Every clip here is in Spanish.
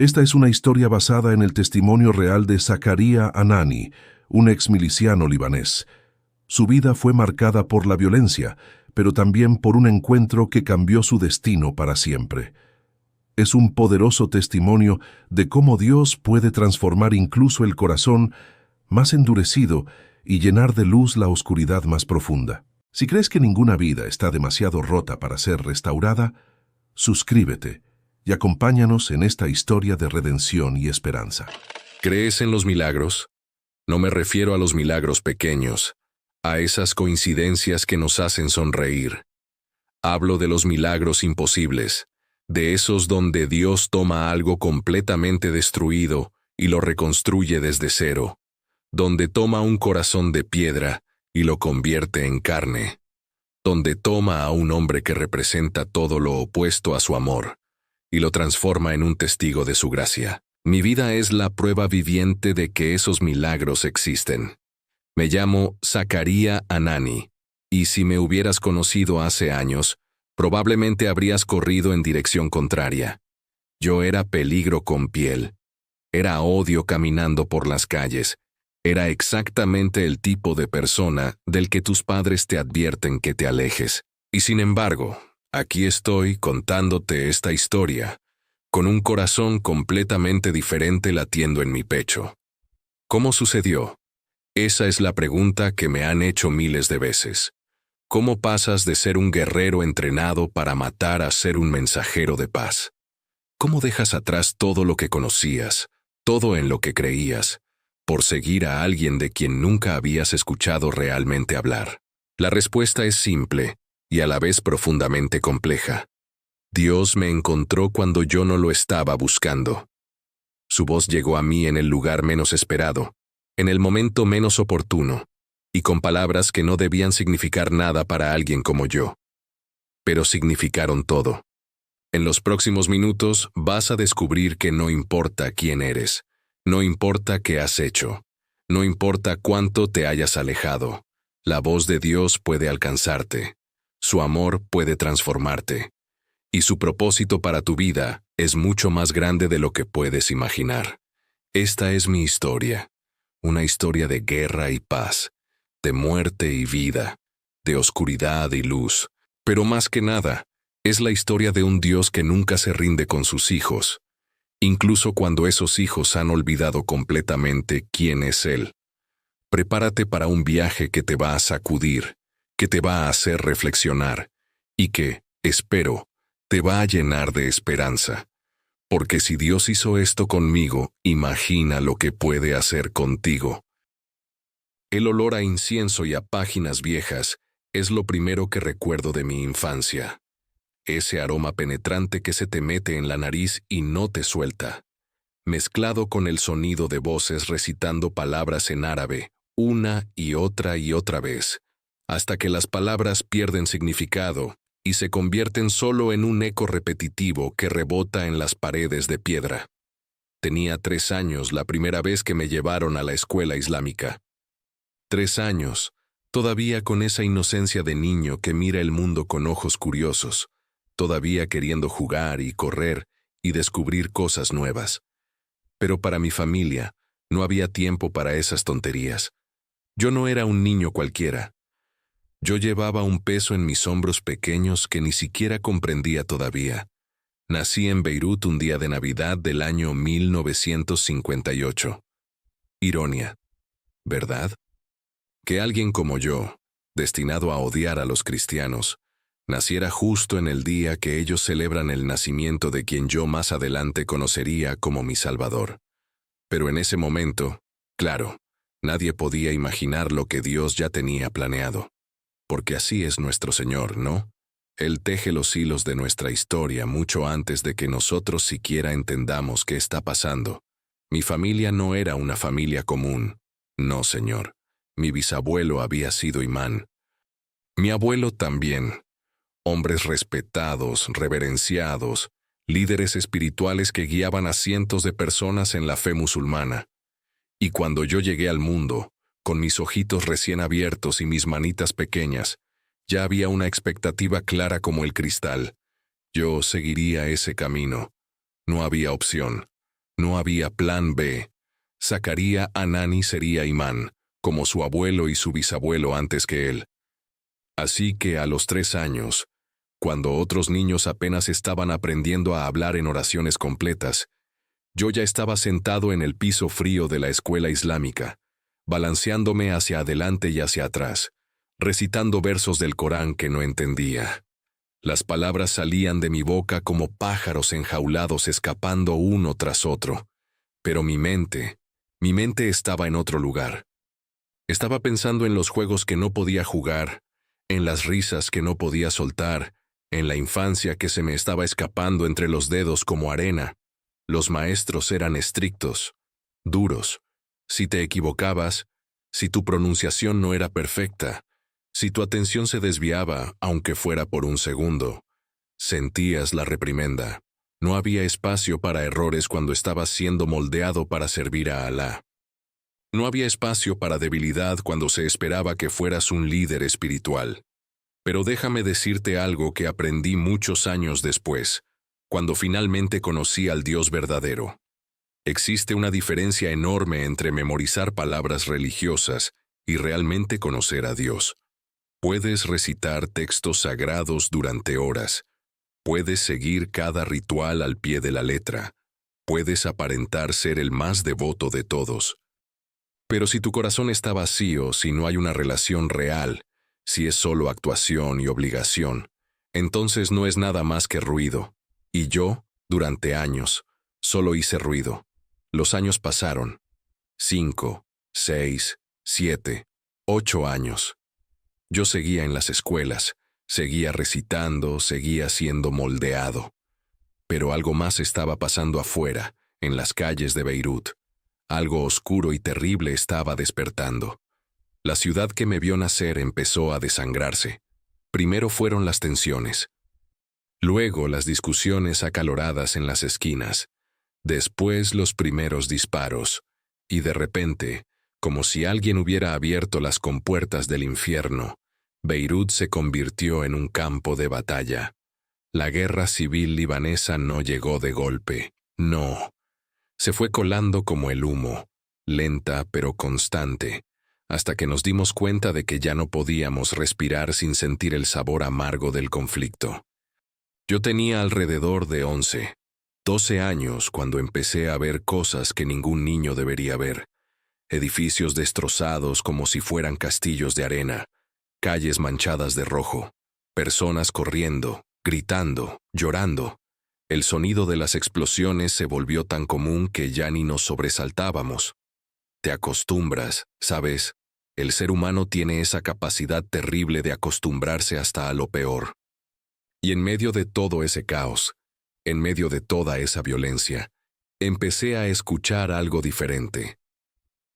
Esta es una historia basada en el testimonio real de Zakaria Anani, un exmiliciano libanés. Su vida fue marcada por la violencia, pero también por un encuentro que cambió su destino para siempre. Es un poderoso testimonio de cómo Dios puede transformar incluso el corazón más endurecido y llenar de luz la oscuridad más profunda. Si crees que ninguna vida está demasiado rota para ser restaurada, suscríbete y acompáñanos en esta historia de redención y esperanza. ¿Crees en los milagros? No me refiero a los milagros pequeños, a esas coincidencias que nos hacen sonreír. Hablo de los milagros imposibles, de esos donde Dios toma algo completamente destruido y lo reconstruye desde cero, donde toma un corazón de piedra y lo convierte en carne, donde toma a un hombre que representa todo lo opuesto a su amor y lo transforma en un testigo de su gracia. Mi vida es la prueba viviente de que esos milagros existen. Me llamo Zakaria Anani, y si me hubieras conocido hace años, probablemente habrías corrido en dirección contraria. Yo era peligro con piel. Era odio caminando por las calles. Era exactamente el tipo de persona del que tus padres te advierten que te alejes. Y sin embargo, aquí estoy contándote esta historia, con un corazón completamente diferente latiendo en mi pecho. ¿Cómo sucedió? Esa es la pregunta que me han hecho miles de veces. ¿Cómo pasas de ser un guerrero entrenado para matar a ser un mensajero de paz? ¿Cómo dejas atrás todo lo que conocías, todo en lo que creías, por seguir a alguien de quien nunca habías escuchado realmente hablar? La respuesta es simple y a la vez profundamente compleja. Dios me encontró cuando yo no lo estaba buscando. Su voz llegó a mí en el lugar menos esperado, en el momento menos oportuno, y con palabras que no debían significar nada para alguien como yo. Pero significaron todo. En los próximos minutos vas a descubrir que no importa quién eres, no importa qué has hecho, no importa cuánto te hayas alejado, la voz de Dios puede alcanzarte, su amor puede transformarte, y su propósito para tu vida es mucho más grande de lo que puedes imaginar. Esta es mi historia, una historia de guerra y paz, de muerte y vida, de oscuridad y luz, pero más que nada, es la historia de un Dios que nunca se rinde con sus hijos, incluso cuando esos hijos han olvidado completamente quién es Él. Prepárate para un viaje que te va a sacudir, que te va a hacer reflexionar, y que, espero, te va a llenar de esperanza. Porque si Dios hizo esto conmigo, imagina lo que puede hacer contigo. El olor a incienso y a páginas viejas es lo primero que recuerdo de mi infancia. Ese aroma penetrante que se te mete en la nariz y no te suelta, mezclado con el sonido de voces recitando palabras en árabe, una y otra vez, hasta que las palabras pierden significado y se convierten solo en un eco repetitivo que rebota en las paredes de piedra. Tenía 3 años la primera vez que me llevaron a la escuela islámica. 3 años, todavía con esa inocencia de niño que mira el mundo con ojos curiosos, todavía queriendo jugar y correr y descubrir cosas nuevas. Pero para mi familia, no había tiempo para esas tonterías. Yo no era un niño cualquiera. Yo llevaba un peso en mis hombros pequeños que ni siquiera comprendía todavía. Nací en Beirut un día de Navidad del año 1958. Ironía, ¿verdad? Que alguien como yo, destinado a odiar a los cristianos, naciera justo en el día que ellos celebran el nacimiento de quien yo más adelante conocería como mi Salvador. Pero en ese momento, claro, nadie podía imaginar lo que Dios ya tenía planeado. Porque así es nuestro Señor, ¿no? Él teje los hilos de nuestra historia mucho antes de que nosotros siquiera entendamos qué está pasando. Mi familia no era una familia común. No, Señor. Mi bisabuelo había sido imán. Mi abuelo también. Hombres respetados, reverenciados, líderes espirituales que guiaban a cientos de personas en la fe musulmana. Y cuando yo llegué al mundo, con mis ojitos recién abiertos y mis manitas pequeñas, ya había una expectativa clara como el cristal. Yo seguiría ese camino. No había opción. No había plan B. Zakaria Anani sería imán, como su abuelo y su bisabuelo antes que él. Así que a los 3 años, cuando otros niños apenas estaban aprendiendo a hablar en oraciones completas, yo ya estaba sentado en el piso frío de la escuela islámica, balanceándome hacia adelante y hacia atrás, recitando versos del Corán que no entendía. Las palabras salían de mi boca como pájaros enjaulados escapando uno tras otro, pero mi mente estaba en otro lugar. Estaba pensando en los juegos que no podía jugar, en las risas que no podía soltar, en la infancia que se me estaba escapando entre los dedos como arena. Los maestros eran estrictos, duros. Si te equivocabas, si tu pronunciación no era perfecta, si tu atención se desviaba, aunque fuera por un segundo, sentías la reprimenda. No había espacio para errores cuando estabas siendo moldeado para servir a Alá. No había espacio para debilidad cuando se esperaba que fueras un líder espiritual. Pero déjame decirte algo que aprendí muchos años después, cuando finalmente conocí al Dios verdadero. Existe una diferencia enorme entre memorizar palabras religiosas y realmente conocer a Dios. Puedes recitar textos sagrados durante horas. Puedes seguir cada ritual al pie de la letra. Puedes aparentar ser el más devoto de todos. Pero si tu corazón está vacío, si no hay una relación real, si es solo actuación y obligación, entonces no es nada más que ruido. Y yo, durante años, solo hice ruido. Los años pasaron. 5, 6, 7, 8 años. Yo seguía en las escuelas, seguía recitando, seguía siendo moldeado. Pero algo más estaba pasando afuera, en las calles de Beirut. Algo oscuro y terrible estaba despertando. La ciudad que me vio nacer empezó a desangrarse. Primero fueron las tensiones. Luego las discusiones acaloradas en las esquinas. Después los primeros disparos. Y de repente, como si alguien hubiera abierto las compuertas del infierno, Beirut se convirtió en un campo de batalla. La guerra civil libanesa no llegó de golpe. No. Se fue colando como el humo, lenta pero constante, hasta que nos dimos cuenta de que ya no podíamos respirar sin sentir el sabor amargo del conflicto. Yo tenía alrededor de 11, 12 años cuando empecé a ver cosas que ningún niño debería ver. Edificios destrozados como si fueran castillos de arena, calles manchadas de rojo, personas corriendo, gritando, llorando. El sonido de las explosiones se volvió tan común que ya ni nos sobresaltábamos. Te acostumbras, ¿sabes? El ser humano tiene esa capacidad terrible de acostumbrarse hasta a lo peor. Y en medio de todo ese caos, en medio de toda esa violencia, empecé a escuchar algo diferente.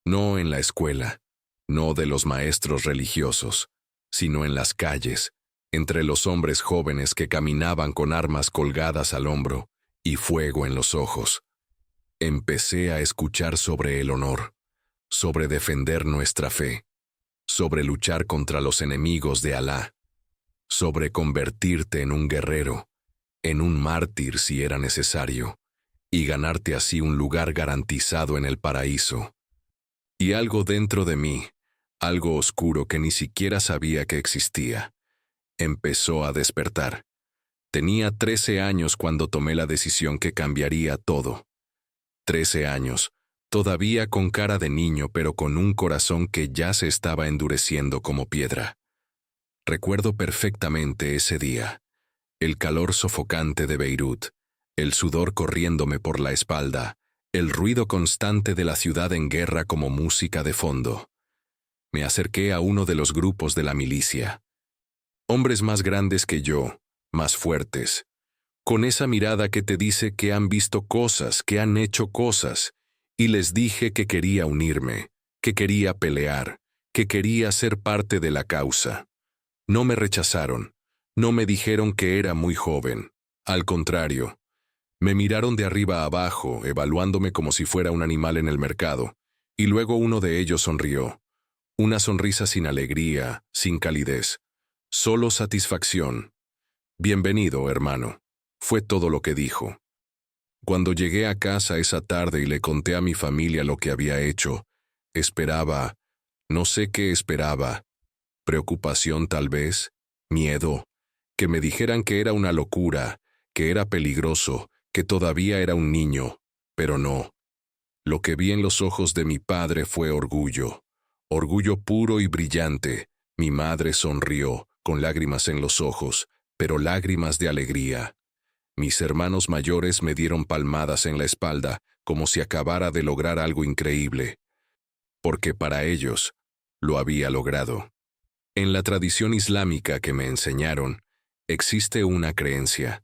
No en la escuela, no de los maestros religiosos, sino en las calles, entre los hombres jóvenes que caminaban con armas colgadas al hombro y fuego en los ojos. Empecé a escuchar sobre el honor, sobre defender nuestra fe, sobre luchar contra los enemigos de Alá, sobre convertirte en un guerrero, en un mártir si era necesario, y ganarte así un lugar garantizado en el paraíso. Y algo dentro de mí, algo oscuro que ni siquiera sabía que existía, empezó a despertar. Tenía 13 años cuando tomé la decisión que cambiaría todo. 13 años, todavía con cara de niño pero con un corazón que ya se estaba endureciendo como piedra. Recuerdo perfectamente ese día, el calor sofocante de Beirut, el sudor corriéndome por la espalda, el ruido constante de la ciudad en guerra como música de fondo. Me acerqué a uno de los grupos de la milicia. Hombres más grandes que yo, más fuertes, con esa mirada que te dice que han visto cosas, que han hecho cosas, y les dije que quería unirme, que quería pelear, que quería ser parte de la causa. No me rechazaron, no me dijeron que era muy joven, al contrario, me miraron de arriba a abajo, evaluándome como si fuera un animal en el mercado, y luego uno de ellos sonrió, una sonrisa sin alegría, sin calidez. Solo satisfacción. Bienvenido, hermano. Fue todo lo que dijo. Cuando llegué a casa esa tarde y le conté a mi familia lo que había hecho, esperaba, no sé qué esperaba, preocupación tal vez, miedo, que me dijeran que era una locura, que era peligroso, que todavía era un niño, pero no. Lo que vi en los ojos de mi padre fue orgullo, orgullo puro y brillante. Mi madre sonrió, con lágrimas en los ojos, pero lágrimas de alegría. Mis hermanos mayores me dieron palmadas en la espalda, como si acabara de lograr algo increíble, porque para ellos lo había logrado. En la tradición islámica que me enseñaron, existe una creencia.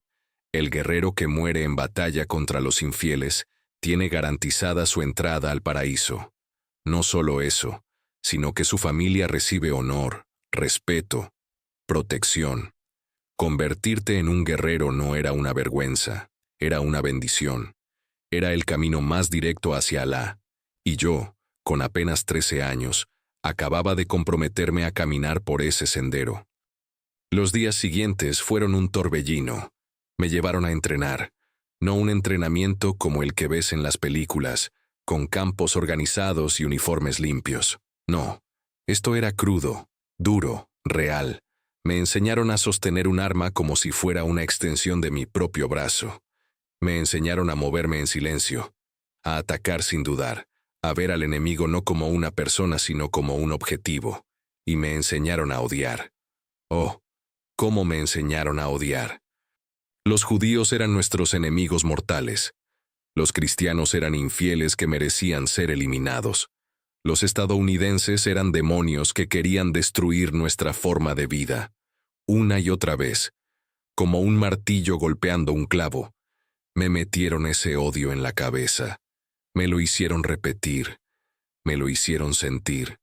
El guerrero que muere en batalla contra los infieles tiene garantizada su entrada al paraíso. No solo eso, sino que su familia recibe honor, respeto, protección. Convertirte en un guerrero no era una vergüenza, era una bendición. Era el camino más directo hacia Alá. Y yo, con apenas 13 años, acababa de comprometerme a caminar por ese sendero. Los días siguientes fueron un torbellino. Me llevaron a entrenar, no un entrenamiento como el que ves en las películas, con campos organizados y uniformes limpios. No, esto era crudo, duro, real. Me enseñaron a sostener un arma como si fuera una extensión de mi propio brazo. Me enseñaron a moverme en silencio, a atacar sin dudar, a ver al enemigo no como una persona sino como un objetivo. Y me enseñaron a odiar. Oh, cómo me enseñaron a odiar. Los judíos eran nuestros enemigos mortales. Los cristianos eran infieles que merecían ser eliminados. Los estadounidenses eran demonios que querían destruir nuestra forma de vida. Una y otra vez, como un martillo golpeando un clavo, me metieron ese odio en la cabeza. Me lo hicieron repetir, me lo hicieron sentir.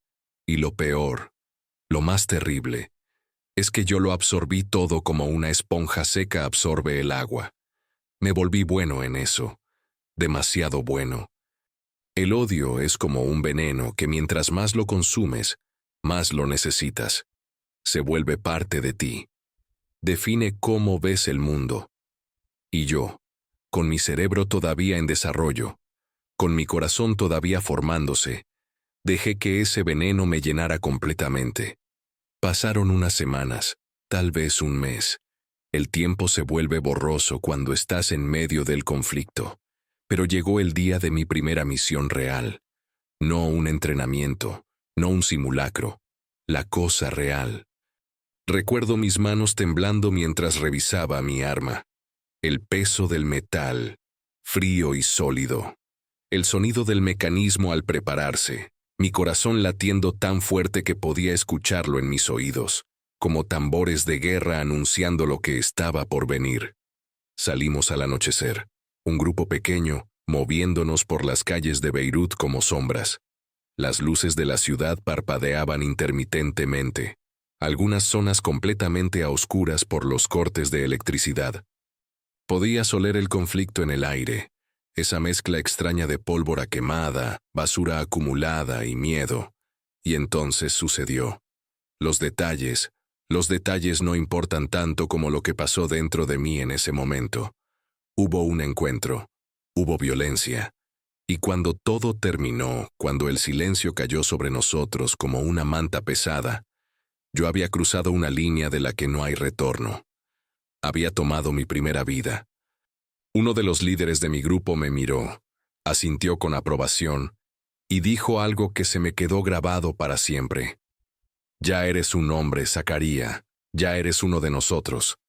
Y lo peor, lo más terrible, es que yo lo absorbí todo como una esponja seca absorbe el agua. Me volví bueno en eso, demasiado bueno. El odio es como un veneno que mientras más lo consumes, más lo necesitas. Se vuelve parte de ti. Define cómo ves el mundo. Y yo, con mi cerebro todavía en desarrollo, con mi corazón todavía formándose, dejé que ese veneno me llenara completamente. Pasaron unas semanas, tal vez un mes. El tiempo se vuelve borroso cuando estás en medio del conflicto. Pero llegó el día de mi primera misión real. No un entrenamiento, no un simulacro, la cosa real. Recuerdo mis manos temblando mientras revisaba mi arma. El peso del metal, frío y sólido. El sonido del mecanismo al prepararse. Mi corazón latiendo tan fuerte que podía escucharlo en mis oídos, como tambores de guerra anunciando lo que estaba por venir. Salimos al anochecer, un grupo pequeño, moviéndonos por las calles de Beirut como sombras. Las luces de la ciudad parpadeaban intermitentemente, algunas zonas completamente a oscuras por los cortes de electricidad. Podías oler el conflicto en el aire, esa mezcla extraña de pólvora quemada, basura acumulada y miedo. Y entonces sucedió. Los detalles no importan tanto como lo que pasó dentro de mí en ese momento. Hubo un encuentro, hubo violencia. Y cuando todo terminó, cuando el silencio cayó sobre nosotros como una manta pesada, yo había cruzado una línea de la que no hay retorno. Había tomado mi primera vida. Uno de los líderes de mi grupo me miró, asintió con aprobación y dijo algo que se me quedó grabado para siempre. Ya eres un hombre, Zacaría, ya eres uno de nosotros.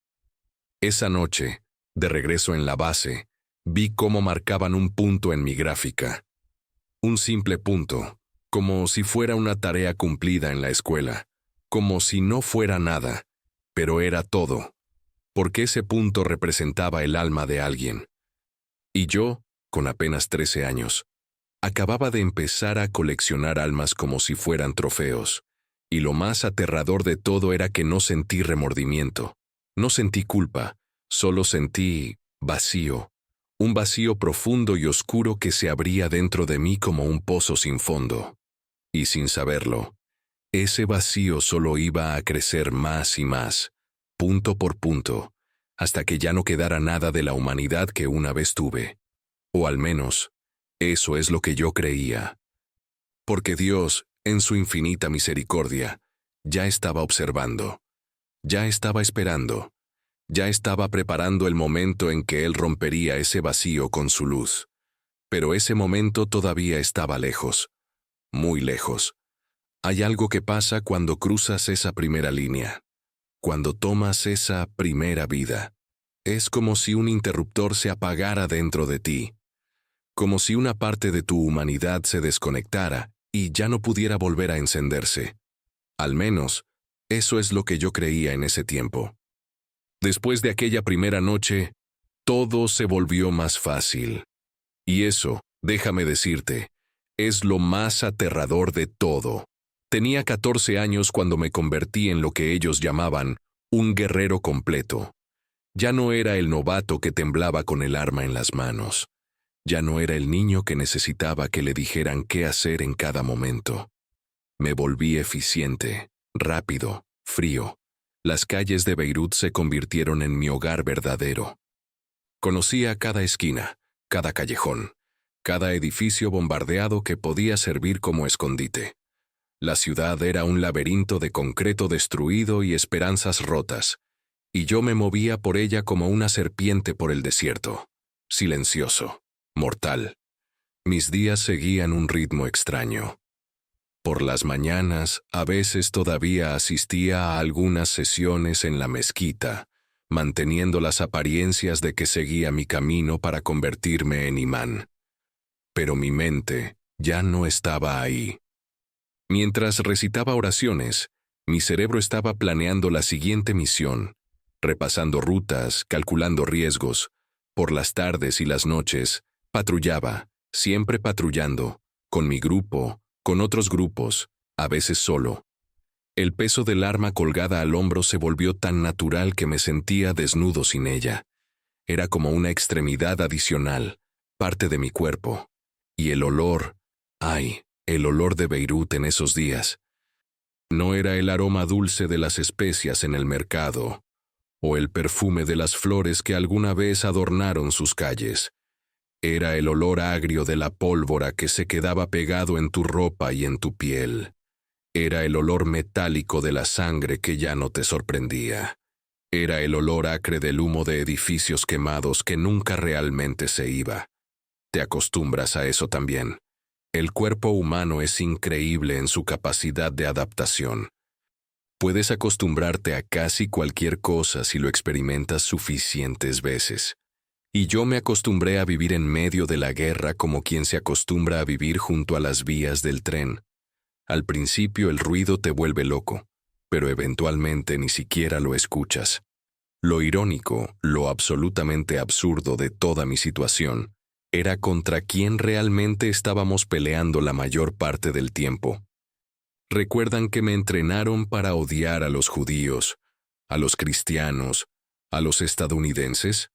Esa noche, de regreso en la base, vi cómo marcaban un punto en mi gráfica. Un simple punto, como si fuera una tarea cumplida en la escuela, como si no fuera nada, pero era todo. Porque ese punto representaba el alma de alguien. Y yo, con apenas 13 años, acababa de empezar a coleccionar almas como si fueran trofeos. Y lo más aterrador de todo era que no sentí remordimiento, no sentí culpa, solo sentí vacío. Un vacío profundo y oscuro que se abría dentro de mí como un pozo sin fondo. Y sin saberlo, ese vacío solo iba a crecer más y más, punto por punto, hasta que ya no quedara nada de la humanidad que una vez tuve. O al menos, eso es lo que yo creía. Porque Dios, en su infinita misericordia, ya estaba observando, ya estaba esperando, ya estaba preparando el momento en que Él rompería ese vacío con su luz. Pero ese momento todavía estaba lejos, muy lejos. Hay algo que pasa cuando cruzas esa primera línea, cuando tomas esa primera vida. Es como si un interruptor se apagara dentro de ti, como si una parte de tu humanidad se desconectara y ya no pudiera volver a encenderse. Al menos, eso es lo que yo creía en ese tiempo. Después de aquella primera noche, todo se volvió más fácil. Y eso, déjame decirte, es lo más aterrador de todo. Tenía 14 años cuando me convertí en lo que ellos llamaban un guerrero completo. Ya no era el novato que temblaba con el arma en las manos. Ya no era el niño que necesitaba que le dijeran qué hacer en cada momento. Me volví eficiente, rápido, frío. Las calles de Beirut se convirtieron en mi hogar verdadero. Conocía cada esquina, cada callejón, cada edificio bombardeado que podía servir como escondite. La ciudad era un laberinto de concreto destruido y esperanzas rotas, y yo me movía por ella como una serpiente por el desierto, silencioso, mortal. Mis días seguían un ritmo extraño. Por las mañanas, a veces todavía asistía a algunas sesiones en la mezquita, manteniendo las apariencias de que seguía mi camino para convertirme en imán. Pero mi mente ya no estaba ahí. Mientras recitaba oraciones, mi cerebro estaba planeando la siguiente misión, repasando rutas, calculando riesgos. Por las tardes y las noches, patrullaba, siempre patrullando, con mi grupo, con otros grupos, a veces solo. El peso del arma colgada al hombro se volvió tan natural que me sentía desnudo sin ella. Era como una extremidad adicional, parte de mi cuerpo. Y el olor, ay, el olor de Beirut en esos días. No era el aroma dulce de las especias en el mercado, o el perfume de las flores que alguna vez adornaron sus calles. Era el olor agrio de la pólvora que se quedaba pegado en tu ropa y en tu piel. Era el olor metálico de la sangre que ya no te sorprendía. Era el olor acre del humo de edificios quemados que nunca realmente se iba. Te acostumbras a eso también. El cuerpo humano es increíble en su capacidad de adaptación. Puedes acostumbrarte a casi cualquier cosa si lo experimentas suficientes veces. Y yo me acostumbré a vivir en medio de la guerra como quien se acostumbra a vivir junto a las vías del tren. Al principio el ruido te vuelve loco, pero eventualmente ni siquiera lo escuchas. Lo irónico, lo absolutamente absurdo de toda mi situación, era contra quién realmente estábamos peleando la mayor parte del tiempo. ¿Recuerdan que me entrenaron para odiar a los judíos, a los cristianos, a los estadounidenses?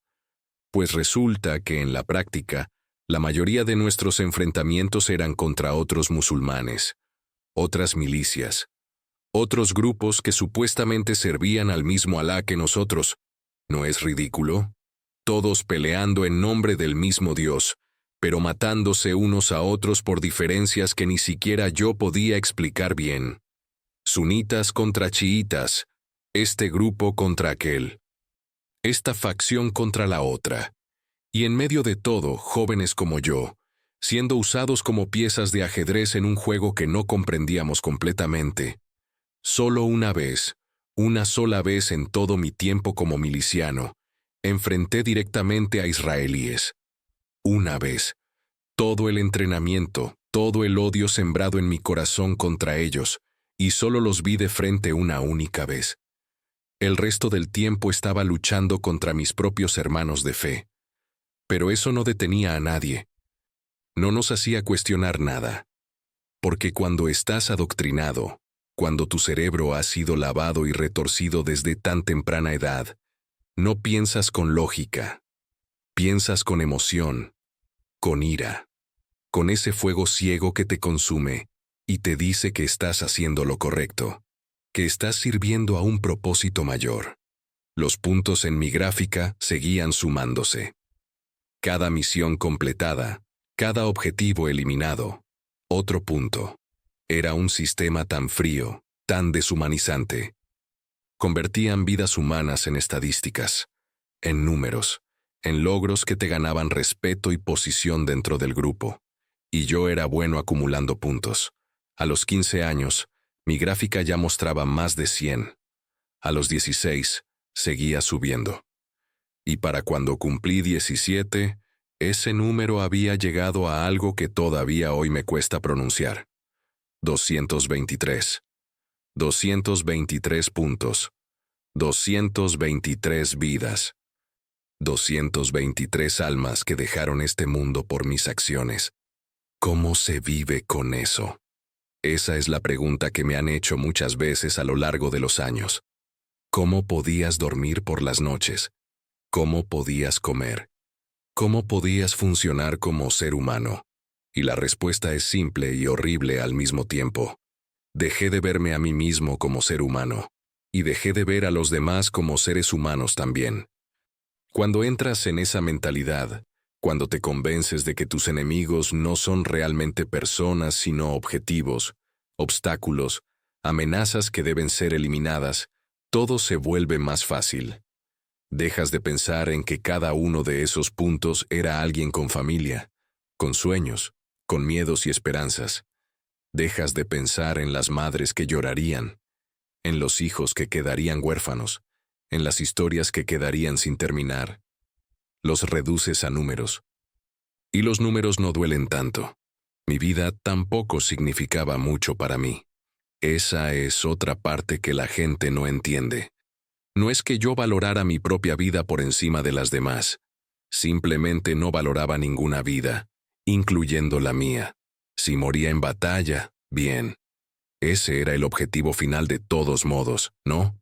Pues resulta que en la práctica, la mayoría de nuestros enfrentamientos eran contra otros musulmanes, otras milicias, otros grupos que supuestamente servían al mismo Alá que nosotros. ¿No es ridículo? Todos peleando en nombre del mismo Dios, pero matándose unos a otros por diferencias que ni siquiera yo podía explicar bien. Sunitas contra chiitas, este grupo contra aquel, esta facción contra la otra. Y en medio de todo, jóvenes como yo, siendo usados como piezas de ajedrez en un juego que no comprendíamos completamente. Solo una sola vez en todo mi tiempo como miliciano, enfrenté directamente a israelíes. Una vez. Todo el entrenamiento, todo el odio sembrado en mi corazón contra ellos, y solo los vi de frente una única vez. El resto del tiempo estaba luchando contra mis propios hermanos de fe. Pero eso no detenía a nadie. No nos hacía cuestionar nada. Porque cuando estás adoctrinado, cuando tu cerebro ha sido lavado y retorcido desde tan temprana edad, no piensas con lógica. Piensas con emoción, con ira, con ese fuego ciego que te consume y te dice que estás haciendo lo correcto, que estás sirviendo a un propósito mayor. Los puntos en mi gráfica seguían sumándose. Cada misión completada, cada objetivo eliminado. Otro punto. Era un sistema tan frío, tan deshumanizante. Convertían vidas humanas en estadísticas, en números, en logros que te ganaban respeto y posición dentro del grupo. Y yo era bueno acumulando puntos. A los 15 años, mi gráfica ya mostraba más de 100. A los 16, seguía subiendo. Y para cuando cumplí 17, ese número había llegado a algo que todavía hoy me cuesta pronunciar. 223. 223 puntos. 223 vidas. 223 almas que dejaron este mundo por mis acciones. ¿Cómo se vive con eso? Esa es la pregunta que me han hecho muchas veces a lo largo de los años. ¿Cómo podías dormir por las noches? ¿Cómo podías comer? ¿Cómo podías funcionar como ser humano? Y la respuesta es simple y horrible al mismo tiempo. Dejé de verme a mí mismo como ser humano, y dejé de ver a los demás como seres humanos también. Cuando entras en esa mentalidad, cuando te convences de que tus enemigos no son realmente personas sino objetivos, obstáculos, amenazas que deben ser eliminadas, todo se vuelve más fácil. Dejas de pensar en que cada uno de esos puntos era alguien con familia, con sueños, con miedos y esperanzas. Dejas de pensar en las madres que llorarían, en los hijos que quedarían huérfanos, en las historias que quedarían sin terminar. Los reduces a números. Y los números no duelen tanto. Mi vida tampoco significaba mucho para mí. Esa es otra parte que la gente no entiende. No es que yo valorara mi propia vida por encima de las demás. Simplemente no valoraba ninguna vida, incluyendo la mía. Si moría en batalla, bien. Ese era el objetivo final de todos modos, ¿no?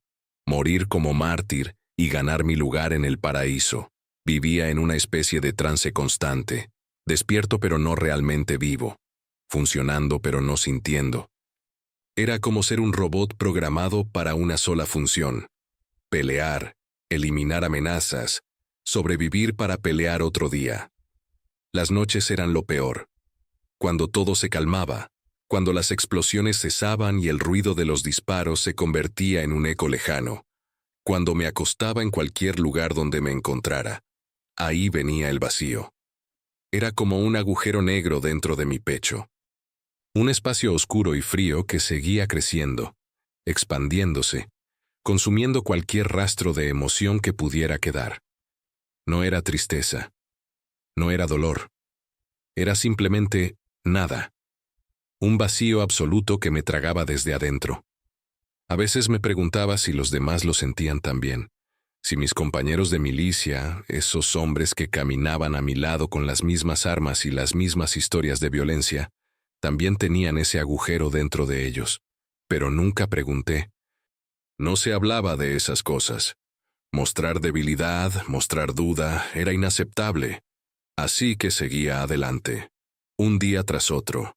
Morir como mártir y ganar mi lugar en el paraíso. Vivía en una especie de trance constante, despierto pero no realmente vivo, funcionando pero no sintiendo. Era como ser un robot programado para una sola función: pelear, eliminar amenazas, sobrevivir para pelear otro día. Las noches eran lo peor. Cuando todo se calmaba, cuando las explosiones cesaban y el ruido de los disparos se convertía en un eco lejano, cuando me acostaba en cualquier lugar donde me encontrara, ahí venía el vacío. Era como un agujero negro dentro de mi pecho. Un espacio oscuro y frío que seguía creciendo, expandiéndose, consumiendo cualquier rastro de emoción que pudiera quedar. No era tristeza, no era dolor, era simplemente nada. Un vacío absoluto que me tragaba desde adentro. A veces me preguntaba si los demás lo sentían también, si mis compañeros de milicia, esos hombres que caminaban a mi lado con las mismas armas y las mismas historias de violencia, también tenían ese agujero dentro de ellos. Pero nunca pregunté. No se hablaba de esas cosas. Mostrar debilidad, mostrar duda, era inaceptable. Así que seguía adelante, un día tras otro,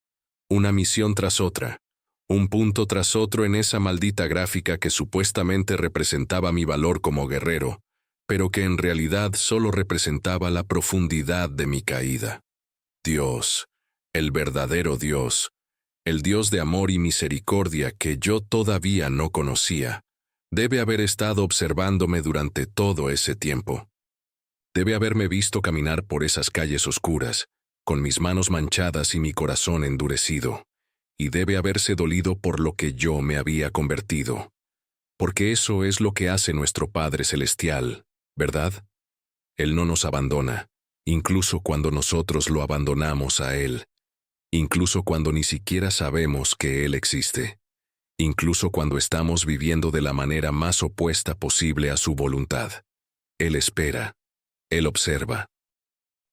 una misión tras otra, un punto tras otro en esa maldita gráfica que supuestamente representaba mi valor como guerrero, pero que en realidad solo representaba la profundidad de mi caída. Dios, el verdadero Dios, el Dios de amor y misericordia que yo todavía no conocía, debe haber estado observándome durante todo ese tiempo. Debe haberme visto caminar por esas calles oscuras, con mis manos manchadas y mi corazón endurecido, y debe haberse dolido por lo que yo me había convertido. Porque eso es lo que hace nuestro Padre Celestial, ¿verdad? Él no nos abandona, incluso cuando nosotros lo abandonamos a Él, incluso cuando ni siquiera sabemos que Él existe, incluso cuando estamos viviendo de la manera más opuesta posible a su voluntad. Él espera, Él observa.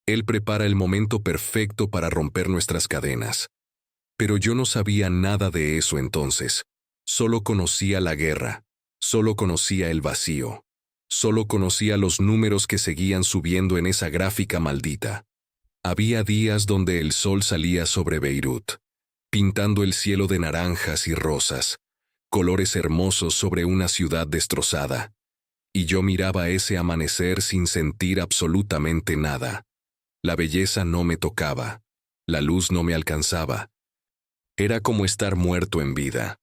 Él prepara el momento perfecto para romper nuestras cadenas. Pero yo no sabía nada de eso entonces. Solo conocía la guerra, solo conocía el vacío, solo conocía los números que seguían subiendo en esa gráfica maldita. Había días donde el sol salía sobre Beirut, pintando el cielo de naranjas y rosas, colores hermosos sobre una ciudad destrozada. Y yo miraba ese amanecer sin sentir absolutamente nada. La belleza no me tocaba. La luz no me alcanzaba. Era como estar muerto en vida.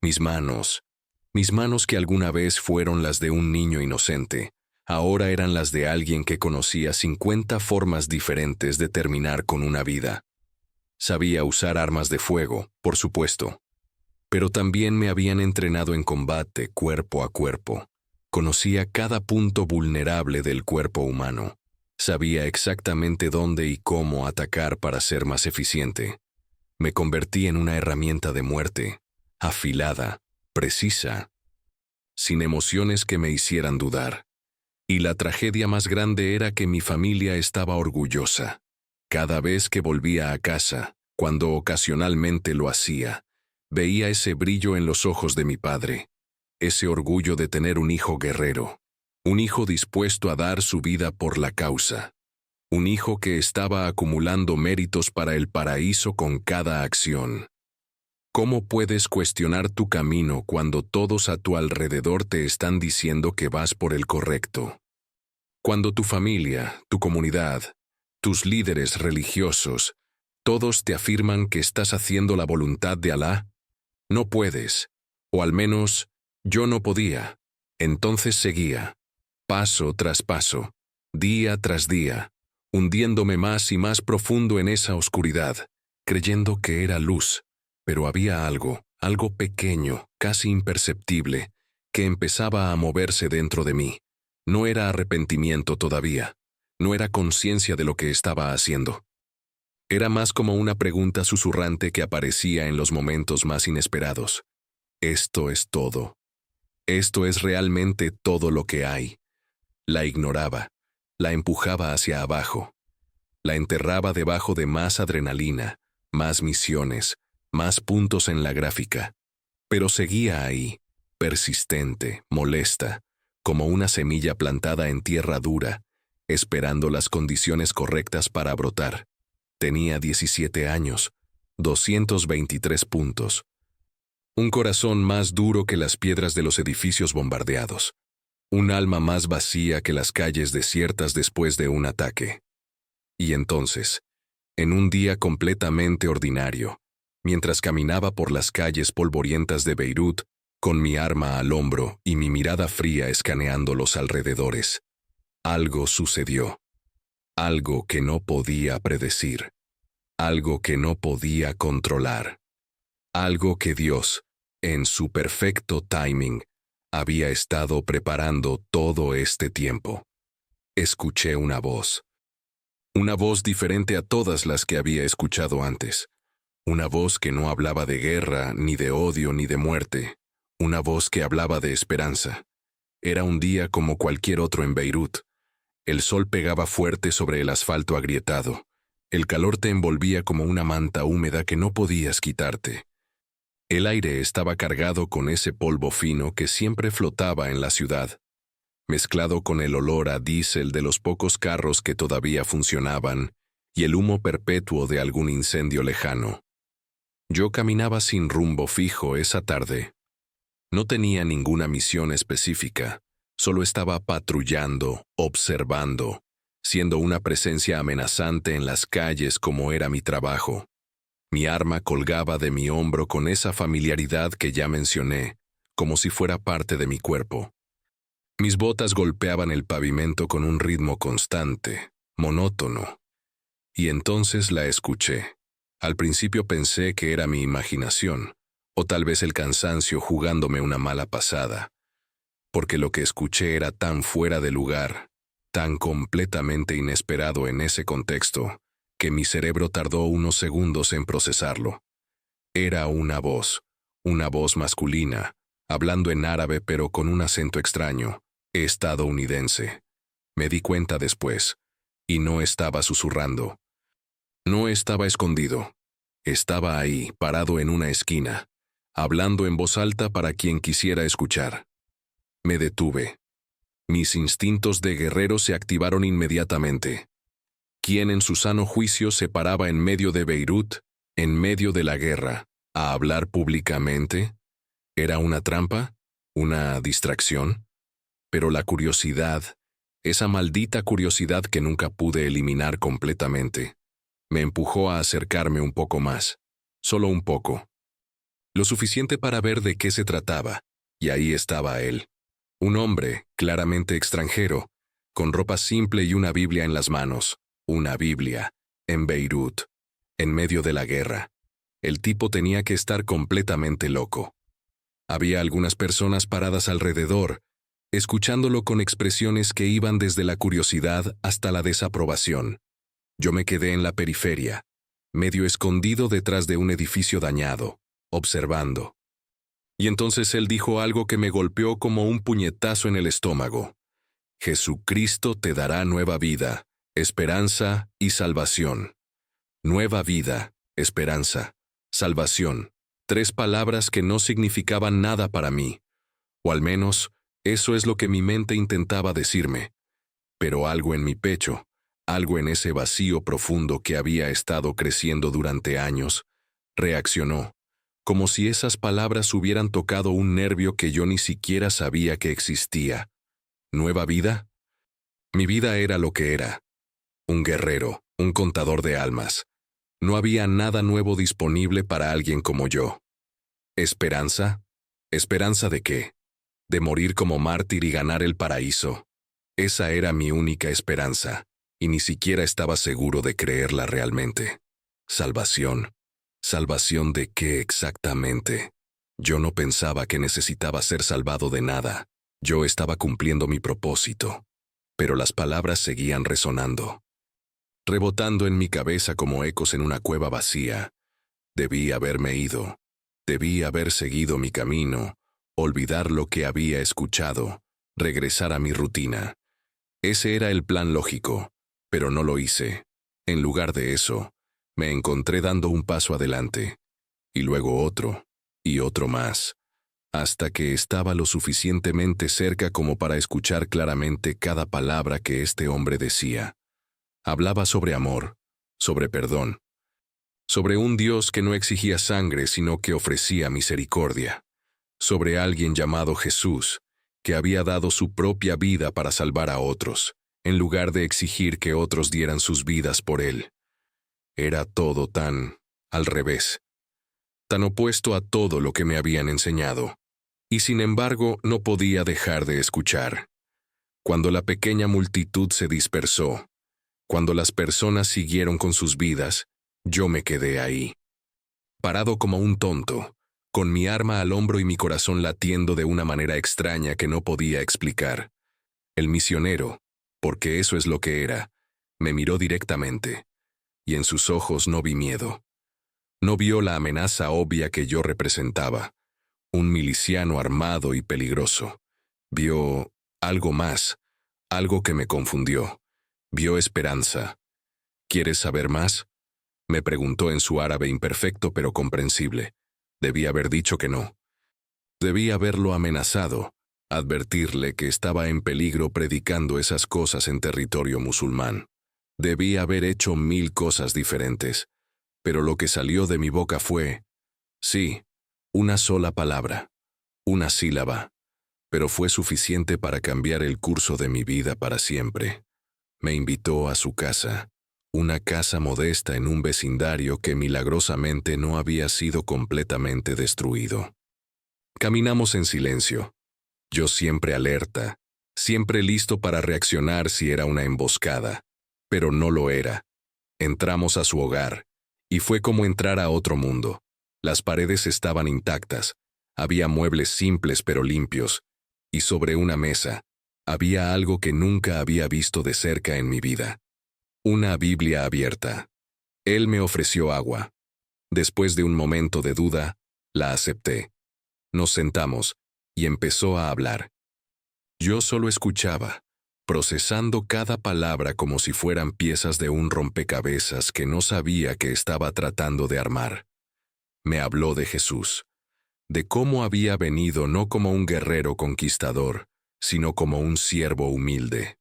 Mis manos que alguna vez fueron las de un niño inocente, ahora eran las de alguien que conocía 50 formas diferentes de terminar con una vida. Sabía usar armas de fuego, por supuesto, pero también me habían entrenado en combate cuerpo a cuerpo. Conocía cada punto vulnerable del cuerpo humano. Sabía exactamente dónde y cómo atacar para ser más eficiente. Me convertí en una herramienta de muerte, afilada, precisa, sin emociones que me hicieran dudar. Y la tragedia más grande era que mi familia estaba orgullosa. Cada vez que volvía a casa, cuando ocasionalmente lo hacía, veía ese brillo en los ojos de mi padre, ese orgullo de tener un hijo guerrero, un hijo dispuesto a dar su vida por la causa, un hijo que estaba acumulando méritos para el paraíso con cada acción. ¿Cómo puedes cuestionar tu camino cuando todos a tu alrededor te están diciendo que vas por el correcto? Cuando tu familia, tu comunidad, tus líderes religiosos, todos te afirman que estás haciendo la voluntad de Alá, no puedes, o al menos yo no podía. Entonces seguía, paso tras paso, día tras día, hundiéndome más y más profundo en esa oscuridad, creyendo que era luz. Pero había algo pequeño, casi imperceptible, que empezaba a moverse dentro de mí. No era arrepentimiento todavía, no era conciencia de lo que estaba haciendo. Era más como una pregunta susurrante que aparecía en los momentos más inesperados. ¿Esto es todo? ¿Esto es realmente todo lo que hay? La ignoraba, la empujaba hacia abajo, la enterraba debajo de más adrenalina, más misiones, más puntos en la gráfica, pero seguía ahí, persistente, molesta, como una semilla plantada en tierra dura, esperando las condiciones correctas para brotar. Tenía 17 años, 223 puntos. Un corazón más duro que las piedras de los edificios bombardeados. Un alma más vacía que las calles desiertas después de un ataque. Y entonces, en un día completamente ordinario, mientras caminaba por las calles polvorientas de Beirut, con mi arma al hombro y mi mirada fría escaneando los alrededores, algo sucedió. Algo que no podía predecir. Algo que no podía controlar. Algo que Dios, en su perfecto timing, había estado preparando todo este tiempo. Escuché una voz. Una voz diferente a todas las que había escuchado antes. Una voz que no hablaba de guerra, ni de odio, ni de muerte. Una voz que hablaba de esperanza. Era un día como cualquier otro en Beirut. El sol pegaba fuerte sobre el asfalto agrietado. El calor te envolvía como una manta húmeda que no podías quitarte. El aire estaba cargado con ese polvo fino que siempre flotaba en la ciudad, mezclado con el olor a diésel de los pocos carros que todavía funcionaban y el humo perpetuo de algún incendio lejano. Yo caminaba sin rumbo fijo esa tarde. No tenía ninguna misión específica, solo estaba patrullando, observando, siendo una presencia amenazante en las calles como era mi trabajo. Mi arma colgaba de mi hombro con esa familiaridad que ya mencioné, como si fuera parte de mi cuerpo. Mis botas golpeaban el pavimento con un ritmo constante, monótono. Y entonces la escuché. Al principio pensé que era mi imaginación, o tal vez el cansancio jugándome una mala pasada, porque lo que escuché era tan fuera de lugar, tan completamente inesperado en ese contexto, que mi cerebro tardó unos segundos en procesarlo. Era una voz masculina, hablando en árabe pero con un acento extraño, estadounidense. Me di cuenta después, y no estaba susurrando. No estaba escondido. Estaba ahí, parado en una esquina, hablando en voz alta para quien quisiera escuchar. Me detuve. Mis instintos de guerrero se activaron inmediatamente. ¿Quién en su sano juicio se paraba en medio de Beirut, en medio de la guerra, a hablar públicamente? ¿Era una trampa? ¿Una distracción? Pero la curiosidad, esa maldita curiosidad que nunca pude eliminar completamente, me empujó a acercarme un poco más, solo un poco. Lo suficiente para ver de qué se trataba, y ahí estaba él. Un hombre, claramente extranjero, con ropa simple y una Biblia en las manos. Una Biblia, en Beirut, en medio de la guerra. El tipo tenía que estar completamente loco. Había algunas personas paradas alrededor, escuchándolo con expresiones que iban desde la curiosidad hasta la desaprobación. Yo me quedé en la periferia, medio escondido detrás de un edificio dañado, observando. Y entonces él dijo algo que me golpeó como un puñetazo en el estómago. Jesucristo te dará nueva vida, esperanza y salvación. Nueva vida, esperanza, salvación. 3 palabras que no significaban nada para mí. O al menos, eso es lo que mi mente intentaba decirme. Pero algo en mi pecho, algo en ese vacío profundo que había estado creciendo durante años, reaccionó, como si esas palabras hubieran tocado un nervio que yo ni siquiera sabía que existía. ¿Nueva vida? Mi vida era lo que era. Un guerrero, un contador de almas. No había nada nuevo disponible para alguien como yo. ¿Esperanza? ¿Esperanza de qué? ¿De morir como mártir y ganar el paraíso? Esa era mi única esperanza, y ni siquiera estaba seguro de creerla realmente. ¿Salvación? ¿Salvación de qué exactamente? Yo no pensaba que necesitaba ser salvado de nada. Yo estaba cumpliendo mi propósito. Pero las palabras seguían resonando, rebotando en mi cabeza como ecos en una cueva vacía. Debí haberme ido. Debí haber seguido mi camino, olvidar lo que había escuchado, regresar a mi rutina. Ese era el plan lógico, pero no lo hice. En lugar de eso, me encontré dando un paso adelante, y luego otro, y otro más, hasta que estaba lo suficientemente cerca como para escuchar claramente cada palabra que este hombre decía. Hablaba sobre amor, sobre perdón, sobre un Dios que no exigía sangre sino que ofrecía misericordia, sobre alguien llamado Jesús, que había dado su propia vida para salvar a otros, en lugar de exigir que otros dieran sus vidas por él. Era todo tan al revés, tan opuesto a todo lo que me habían enseñado, y sin embargo no podía dejar de escuchar. Cuando la pequeña multitud se dispersó, cuando las personas siguieron con sus vidas, yo me quedé ahí, parado como un tonto, con mi arma al hombro y mi corazón latiendo de una manera extraña que no podía explicar. El misionero, porque eso es lo que era, me miró directamente, y en sus ojos no vi miedo. No vio la amenaza obvia que yo representaba, un miliciano armado y peligroso. Vio algo más, algo que me confundió. Vio esperanza. ¿Quieres saber más?, me preguntó en su árabe imperfecto pero comprensible. Debí haber dicho que no. Debí haberlo amenazado, advertirle que estaba en peligro predicando esas cosas en territorio musulmán. Debí haber hecho 1000 cosas diferentes, pero lo que salió de mi boca fue, sí, una sola palabra, una sílaba, pero fue suficiente para cambiar el curso de mi vida para siempre. Me invitó a su casa, una casa modesta en un vecindario que milagrosamente no había sido completamente destruido. Caminamos en silencio, yo siempre alerta, siempre listo para reaccionar si era una emboscada, pero no lo era. Entramos a su hogar, y fue como entrar a otro mundo. Las paredes estaban intactas, había muebles simples pero limpios, y sobre una mesa, había algo que nunca había visto de cerca en mi vida. Una Biblia abierta. Él me ofreció agua. Después de un momento de duda, la acepté. Nos sentamos, y empezó a hablar. Yo solo escuchaba, procesando cada palabra como si fueran piezas de un rompecabezas que no sabía que estaba tratando de armar. Me habló de Jesús, de cómo había venido no como un guerrero conquistador, sino como un siervo humilde,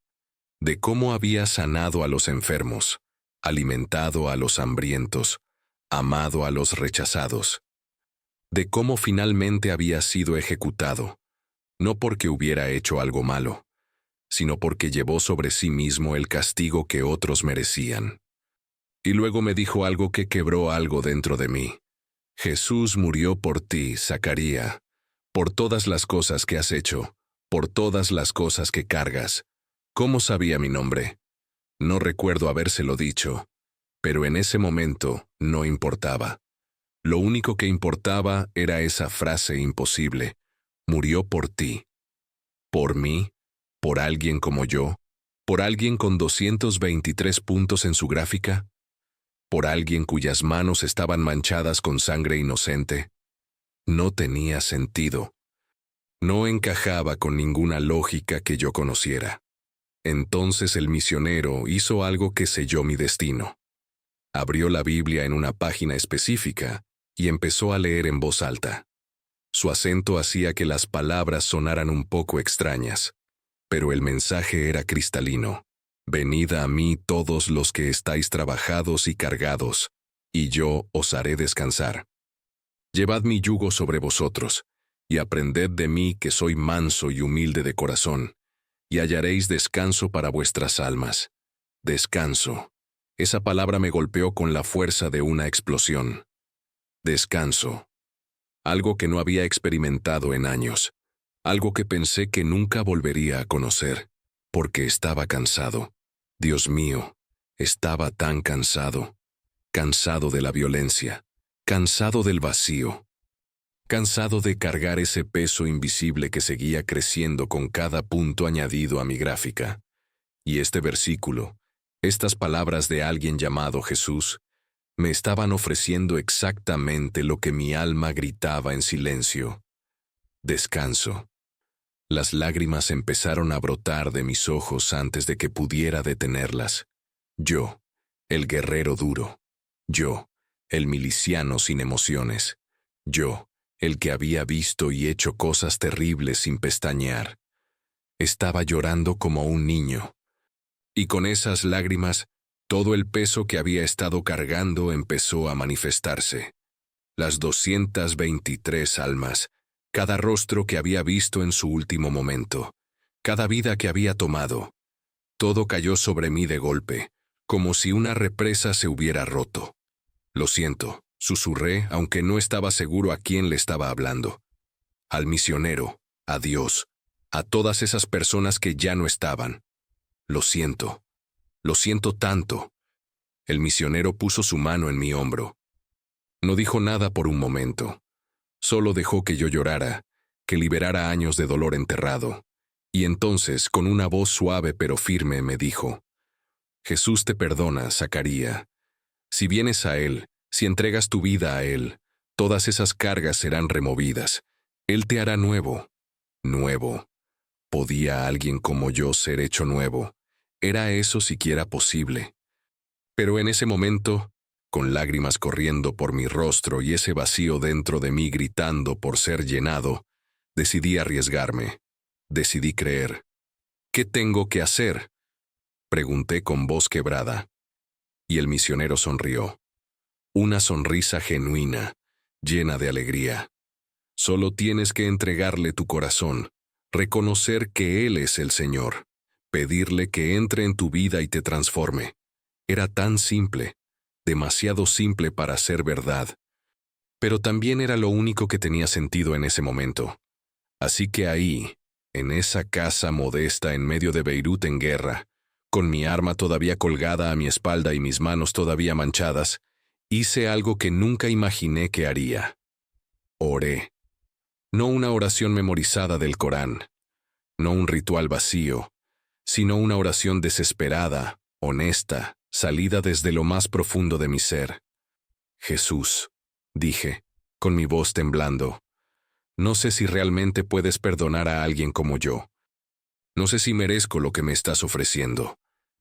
de cómo había sanado a los enfermos, alimentado a los hambrientos, amado a los rechazados, de cómo finalmente había sido ejecutado, no porque hubiera hecho algo malo, sino porque llevó sobre sí mismo el castigo que otros merecían. Y luego me dijo algo que quebró algo dentro de mí. Jesús murió por ti, Zacarías, por todas las cosas que has hecho, por todas las cosas que cargas. ¿Cómo sabía mi nombre? No recuerdo habérselo dicho, pero en ese momento no importaba. Lo único que importaba era esa frase imposible. Murió por ti. ¿Por mí? ¿Por alguien como yo? ¿Por alguien con 223 puntos en su gráfica? ¿Por alguien cuyas manos estaban manchadas con sangre inocente? No tenía sentido. No encajaba con ninguna lógica que yo conociera. Entonces el misionero hizo algo que selló mi destino. Abrió la Biblia en una página específica y empezó a leer en voz alta. Su acento hacía que las palabras sonaran un poco extrañas, pero el mensaje era cristalino. Venid a mí todos los que estáis trabajados y cargados, y yo os haré descansar. Llevad mi yugo sobre vosotros, y aprended de mí que soy manso y humilde de corazón, y hallaréis descanso para vuestras almas. Descanso. Esa palabra me golpeó con la fuerza de una explosión. Descanso. Algo que no había experimentado en años. Algo que pensé que nunca volvería a conocer, porque estaba cansado. Dios mío, estaba tan cansado. Cansado de la violencia. Cansado del vacío. Cansado de cargar ese peso invisible que seguía creciendo con cada punto añadido a mi gráfica. Y este versículo, estas palabras de alguien llamado Jesús, me estaban ofreciendo exactamente lo que mi alma gritaba en silencio. Descanso. Las lágrimas empezaron a brotar de mis ojos antes de que pudiera detenerlas. Yo, el guerrero duro. Yo, el miliciano sin emociones. Yo, el que había visto y hecho cosas terribles sin pestañear. Estaba llorando como un niño. Y con esas lágrimas, todo el peso que había estado cargando empezó a manifestarse. Las 223 almas, cada rostro que había visto en su último momento, cada vida que había tomado. Todo cayó sobre mí de golpe, como si una represa se hubiera roto. Lo siento, susurré, aunque no estaba seguro a quién le estaba hablando. Al misionero, a Dios, a todas esas personas que ya no estaban. Lo siento tanto. El misionero puso su mano en mi hombro. No dijo nada por un momento. Solo dejó que yo llorara, que liberara años de dolor enterrado. Y entonces, con una voz suave pero firme, me dijo: Jesús te perdona, Zacarías. Si vienes a Él, si entregas tu vida a Él, todas esas cargas serán removidas. Él te hará nuevo. Nuevo. ¿Podía alguien como yo ser hecho nuevo? ¿Era eso siquiera posible? Pero en ese momento, con lágrimas corriendo por mi rostro y ese vacío dentro de mí gritando por ser llenado, decidí arriesgarme. Decidí creer. ¿Qué tengo que hacer?, pregunté con voz quebrada. Y el misionero sonrió. Una sonrisa genuina, llena de alegría. Solo tienes que entregarle tu corazón, reconocer que Él es el Señor, pedirle que entre en tu vida y te transforme. Era tan simple, demasiado simple para ser verdad. Pero también era lo único que tenía sentido en ese momento. Así que ahí, en esa casa modesta en medio de Beirut en guerra, con mi arma todavía colgada a mi espalda y mis manos todavía manchadas, hice algo que nunca imaginé que haría. Oré. No una oración memorizada del Corán, no un ritual vacío, sino una oración desesperada, honesta, salida desde lo más profundo de mi ser. Jesús, dije, con mi voz temblando, no sé si realmente puedes perdonar a alguien como yo. No sé si merezco lo que me estás ofreciendo,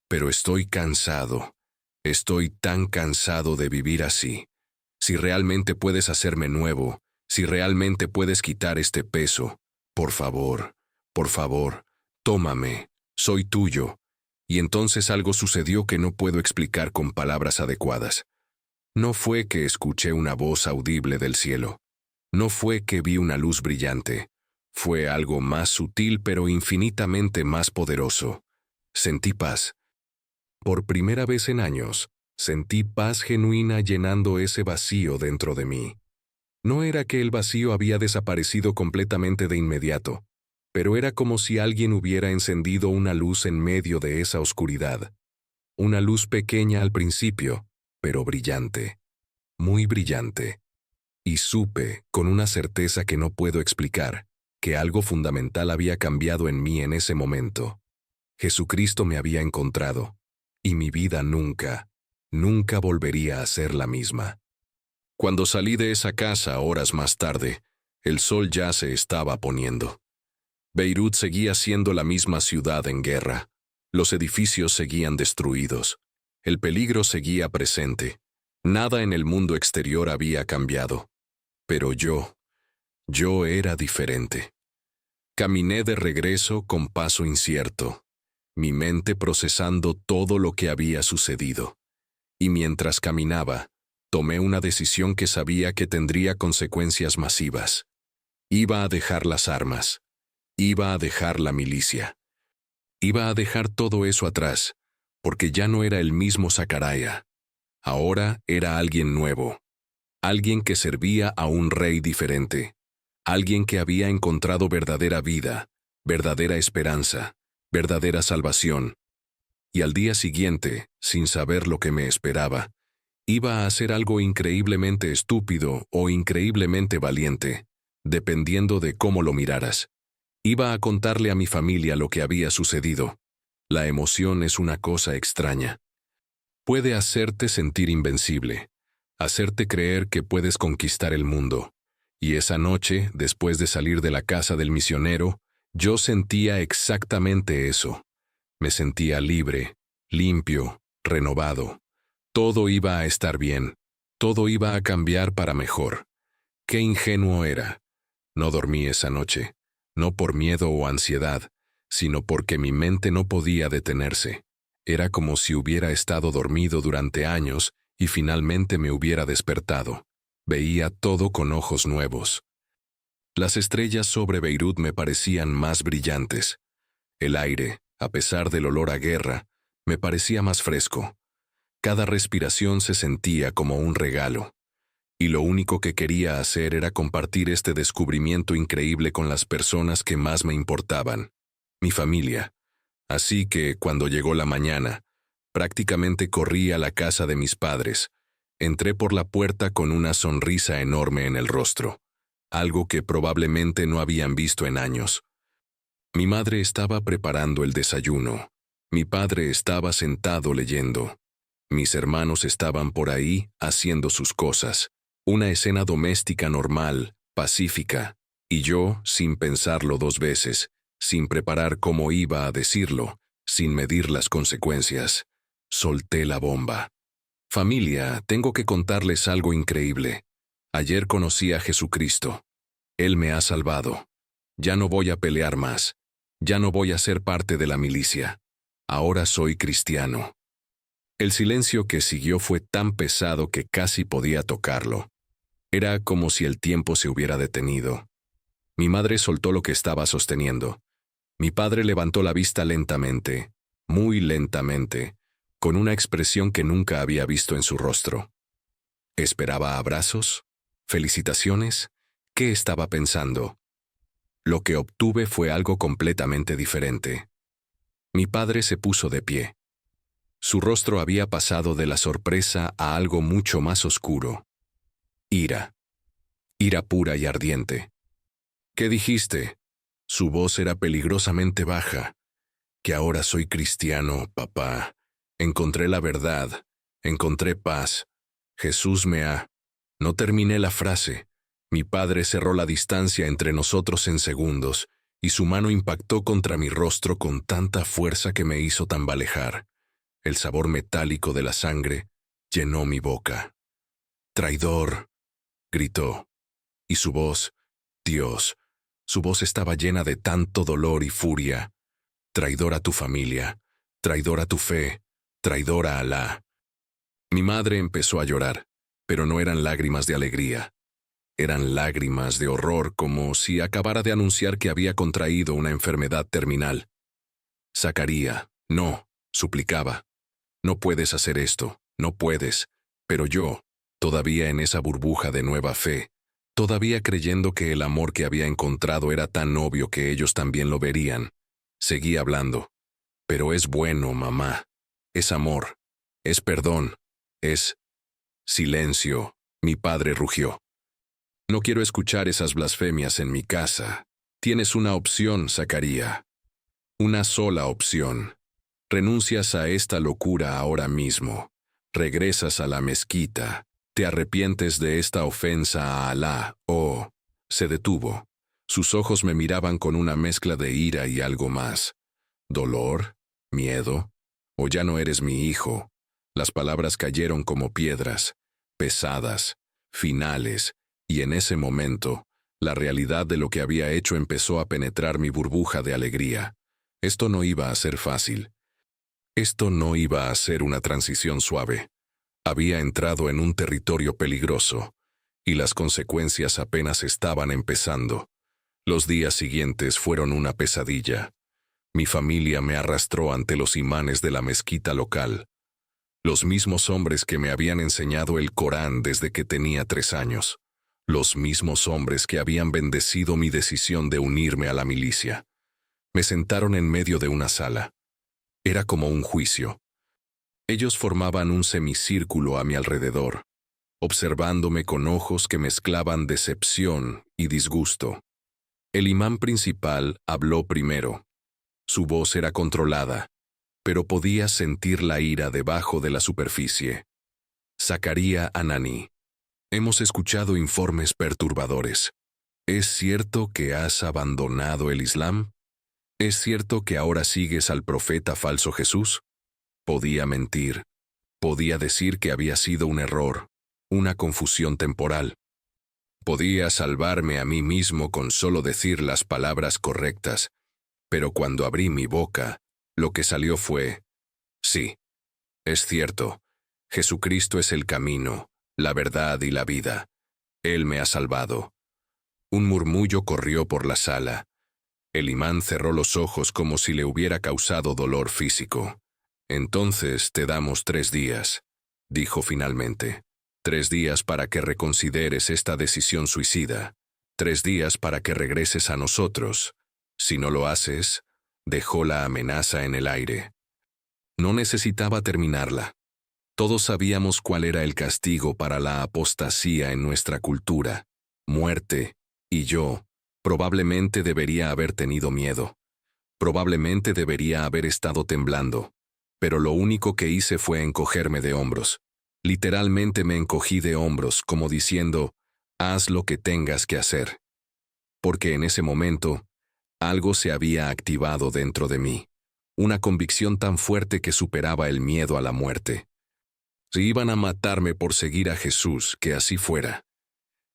pero estoy cansado. Estoy tan cansado de vivir así. Si realmente puedes hacerme nuevo, si realmente puedes quitar este peso, por favor, tómame, soy tuyo. Y entonces algo sucedió que no puedo explicar con palabras adecuadas. No fue que escuché una voz audible del cielo. No fue que vi una luz brillante. Fue algo más sutil pero infinitamente más poderoso. Sentí paz. Por primera vez en años, sentí paz genuina llenando ese vacío dentro de mí. No era que el vacío había desaparecido completamente de inmediato, pero era como si alguien hubiera encendido una luz en medio de esa oscuridad. Una luz pequeña al principio, pero brillante. Muy brillante. Y supe, con una certeza que no puedo explicar, que algo fundamental había cambiado en mí en ese momento. Jesucristo me había encontrado, y mi vida nunca, nunca volvería a ser la misma. Cuando salí de esa casa horas más tarde, el sol ya se estaba poniendo. Beirut seguía siendo la misma ciudad en guerra. Los edificios seguían destruidos. El peligro seguía presente. Nada en el mundo exterior había cambiado. Pero yo era diferente. Caminé de regreso con paso incierto, mi mente procesando todo lo que había sucedido. Y mientras caminaba, tomé una decisión que sabía que tendría consecuencias masivas. Iba a dejar las armas. Iba a dejar la milicia. Iba a dejar todo eso atrás, porque ya no era el mismo Zacarías. Ahora era alguien nuevo. Alguien que servía a un rey diferente. Alguien que había encontrado verdadera vida, verdadera esperanza, verdadera salvación. Y al día siguiente, sin saber lo que me esperaba, iba a hacer algo increíblemente estúpido o increíblemente valiente, dependiendo de cómo lo miraras. Iba a contarle a mi familia lo que había sucedido. La emoción es una cosa extraña. Puede hacerte sentir invencible, hacerte creer que puedes conquistar el mundo. Y esa noche, después de salir de la casa del misionero, yo sentía exactamente eso. Me sentía libre, limpio, renovado. Todo iba a estar bien. Todo iba a cambiar para mejor. Qué ingenuo era. No dormí esa noche, no por miedo o ansiedad, sino porque mi mente no podía detenerse. Era como si hubiera estado dormido durante años y finalmente me hubiera despertado. Veía todo con ojos nuevos. Las estrellas sobre Beirut me parecían más brillantes. El aire, a pesar del olor a guerra, me parecía más fresco. Cada respiración se sentía como un regalo. Y lo único que quería hacer era compartir este descubrimiento increíble con las personas que más me importaban, mi familia. Así que, cuando llegó la mañana, prácticamente corrí a la casa de mis padres. Entré por la puerta con una sonrisa enorme en el rostro, algo que probablemente no habían visto en años. Mi madre estaba preparando el desayuno. Mi padre estaba sentado leyendo. Mis hermanos estaban por ahí haciendo sus cosas. Una escena doméstica normal, pacífica. Y yo, sin pensarlo dos veces, sin preparar cómo iba a decirlo, sin medir las consecuencias, solté la bomba. Familia, tengo que contarles algo increíble. Ayer conocí a Jesucristo. Él me ha salvado. Ya no voy a pelear más. Ya no voy a ser parte de la milicia. Ahora soy cristiano. El silencio que siguió fue tan pesado que casi podía tocarlo. Era como si el tiempo se hubiera detenido. Mi madre soltó lo que estaba sosteniendo. Mi padre levantó la vista lentamente, muy lentamente, con una expresión que nunca había visto en su rostro. ¿Esperaba abrazos? ¿Felicitaciones? ¿Qué estaba pensando? Lo que obtuve fue algo completamente diferente. Mi padre se puso de pie. Su rostro había pasado de la sorpresa a algo mucho más oscuro. Ira. Ira pura y ardiente. ¿Qué dijiste? Su voz era peligrosamente baja. Que ahora soy cristiano, papá. Encontré la verdad. Encontré paz. Jesús me ha... No terminé la frase. Mi padre cerró la distancia entre nosotros en segundos, y su mano impactó contra mi rostro con tanta fuerza que me hizo tambalejar. El sabor metálico de la sangre llenó mi boca. «Traidor», gritó. Y su voz, Dios, su voz estaba llena de tanto dolor y furia. «Traidor a tu familia, traidor a tu fe, traidor a Alá». Mi madre empezó a llorar, pero no eran lágrimas de alegría. Eran lágrimas de horror, como si acabara de anunciar que había contraído una enfermedad terminal. Zacaría, no, suplicaba. No puedes hacer esto, no puedes. Pero yo, todavía en esa burbuja de nueva fe, todavía creyendo que el amor que había encontrado era tan obvio que ellos también lo verían, seguí hablando. Pero es bueno, mamá. Es amor. Es perdón. Es... Silencio. Mi padre rugió. No quiero escuchar esas blasfemias en mi casa. Tienes una opción, Zacaría. Una sola opción. Renuncias a esta locura ahora mismo. Regresas a la mezquita. Te arrepientes de esta ofensa a Alá. Oh, se detuvo. Sus ojos me miraban con una mezcla de ira y algo más. ¿Dolor? ¿Miedo? ¿O ya no eres mi hijo? Las palabras cayeron como piedras, pesadas, finales, y en ese momento, la realidad de lo que había hecho empezó a penetrar mi burbuja de alegría. Esto no iba a ser fácil. Esto no iba a ser una transición suave. Había entrado en un territorio peligroso, y las consecuencias apenas estaban empezando. Los días siguientes fueron una pesadilla. Mi familia me arrastró ante los imanes de la mezquita local. Los mismos hombres que me habían enseñado el Corán desde que tenía 3 años. Los mismos hombres que habían bendecido mi decisión de unirme a la milicia. Me sentaron en medio de una sala. Era como un juicio. Ellos formaban un semicírculo a mi alrededor, observándome con ojos que mezclaban decepción y disgusto. El imán principal habló primero. Su voz era controlada, pero podía sentir la ira debajo de la superficie. Zacaría Anani. Hemos escuchado informes perturbadores. ¿Es cierto que has abandonado el Islam? ¿Es cierto que ahora sigues al profeta falso Jesús? Podía mentir. Podía decir que había sido un error, una confusión temporal. Podía salvarme a mí mismo con solo decir las palabras correctas, pero cuando abrí mi boca, lo que salió fue: sí, es cierto, Jesucristo es el camino, la verdad y la vida. Él me ha salvado. Un murmullo corrió por la sala. El imán cerró los ojos como si le hubiera causado dolor físico. Entonces te damos 3 días, dijo finalmente. 3 días para que reconsideres esta decisión suicida. 3 días para que regreses a nosotros. Si no lo haces, dejó la amenaza en el aire. No necesitaba terminarla. Todos sabíamos cuál era el castigo para la apostasía en nuestra cultura: muerte, y yo probablemente debería haber tenido miedo. Probablemente debería haber estado temblando. Pero lo único que hice fue encogerme de hombros. Literalmente me encogí de hombros, como diciendo: haz lo que tengas que hacer. Porque en ese momento, algo se había activado dentro de mí. Una convicción tan fuerte que superaba el miedo a la muerte. Si iban a matarme por seguir a Jesús, que así fuera.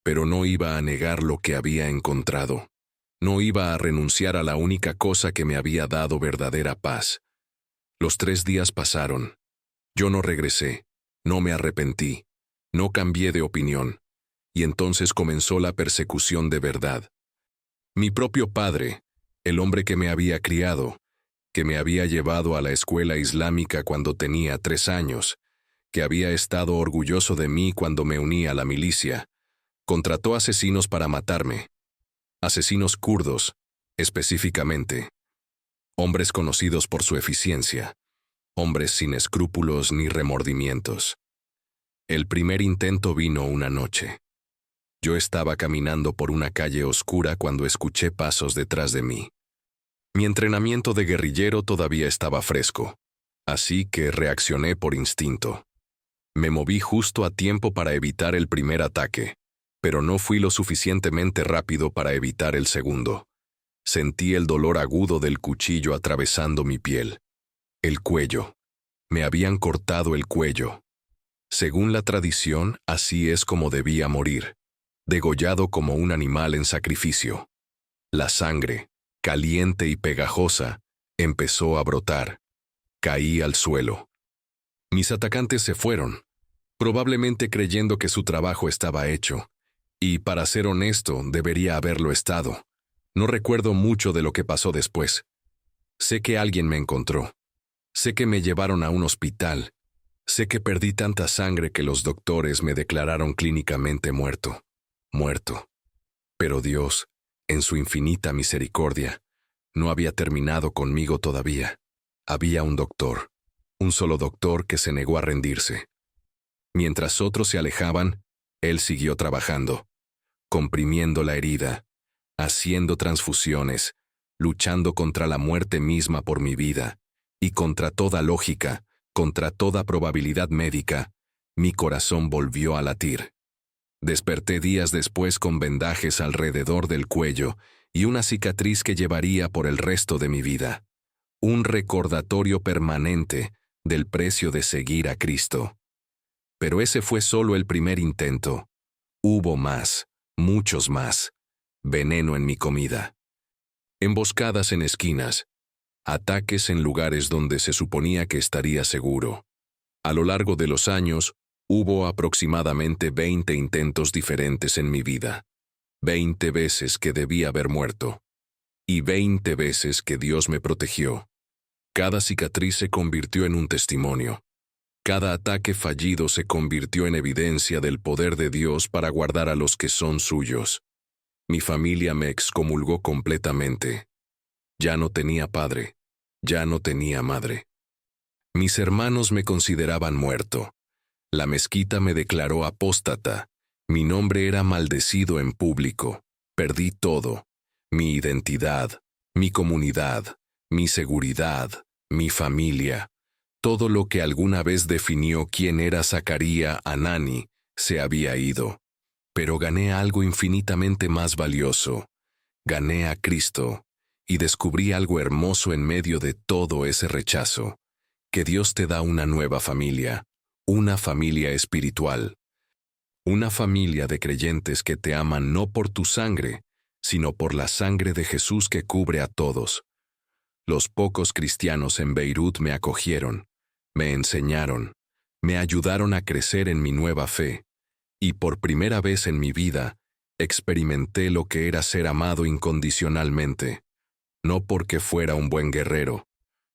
Pero no iba a negar lo que había encontrado. No iba a renunciar a la única cosa que me había dado verdadera paz. Los 3 días pasaron. Yo no regresé, no me arrepentí, no cambié de opinión. Y entonces comenzó la persecución de verdad. Mi propio padre, el hombre que me había criado, que me había llevado a la escuela islámica cuando tenía 3 años, que había estado orgulloso de mí cuando me uní a la milicia, contrató asesinos para matarme. Asesinos kurdos, específicamente. Hombres conocidos por su eficiencia. Hombres sin escrúpulos ni remordimientos. El primer intento vino una noche. Yo estaba caminando por una calle oscura cuando escuché pasos detrás de mí. Mi entrenamiento de guerrillero todavía estaba fresco, así que reaccioné por instinto. Me moví justo a tiempo para evitar el primer ataque, pero no fui lo suficientemente rápido para evitar el segundo. Sentí el dolor agudo del cuchillo atravesando mi piel. El cuello. Me habían cortado el cuello. Según la tradición, así es como debía morir, degollado como un animal en sacrificio. La sangre, caliente y pegajosa, empezó a brotar. Caí al suelo. Mis atacantes se fueron, probablemente creyendo que su trabajo estaba hecho, Y para ser honesto, debería haberlo estado. No recuerdo mucho de lo que pasó después. Sé que alguien me encontró. Sé que me llevaron a un hospital. Sé que perdí tanta sangre que los doctores me declararon clínicamente muerto. Muerto. Pero Dios, en su infinita misericordia, no había terminado conmigo todavía. Había un doctor, un solo doctor que se negó a rendirse. Mientras otros se alejaban, él siguió trabajando, comprimiendo la herida, haciendo transfusiones, luchando contra la muerte misma por mi vida, y contra toda lógica, contra toda probabilidad médica, mi corazón volvió a latir. Desperté días después con vendajes alrededor del cuello y una cicatriz que llevaría por el resto de mi vida. Un recordatorio permanente del precio de seguir a Cristo. Pero ese fue solo el primer intento. Hubo más, muchos más. Veneno en mi comida. Emboscadas en esquinas. Ataques en lugares donde se suponía que estaría seguro. A lo largo de los años, hubo aproximadamente 20 intentos diferentes en mi vida. 20 veces que debí haber muerto. Y 20 veces que Dios me protegió. Cada cicatriz se convirtió en un testimonio. Cada ataque fallido se convirtió en evidencia del poder de Dios para guardar a los que son suyos. Mi familia me excomulgó completamente. Ya no tenía padre. Ya no tenía madre. Mis hermanos me consideraban muerto. La mezquita me declaró apóstata. Mi nombre era maldecido en público. Perdí todo. Mi identidad, mi comunidad, mi seguridad, mi familia. Todo lo que alguna vez definió quién era Zacaría Anani se había ido. Pero gané algo infinitamente más valioso. Gané a Cristo. Y descubrí algo hermoso en medio de todo ese rechazo. Que Dios te da una nueva familia. Una familia espiritual. Una familia de creyentes que te aman no por tu sangre, sino por la sangre de Jesús que cubre a todos. Los pocos cristianos en Beirut me acogieron, me enseñaron, me ayudaron a crecer en mi nueva fe, y por primera vez en mi vida, experimenté lo que era ser amado incondicionalmente, no porque fuera un buen guerrero,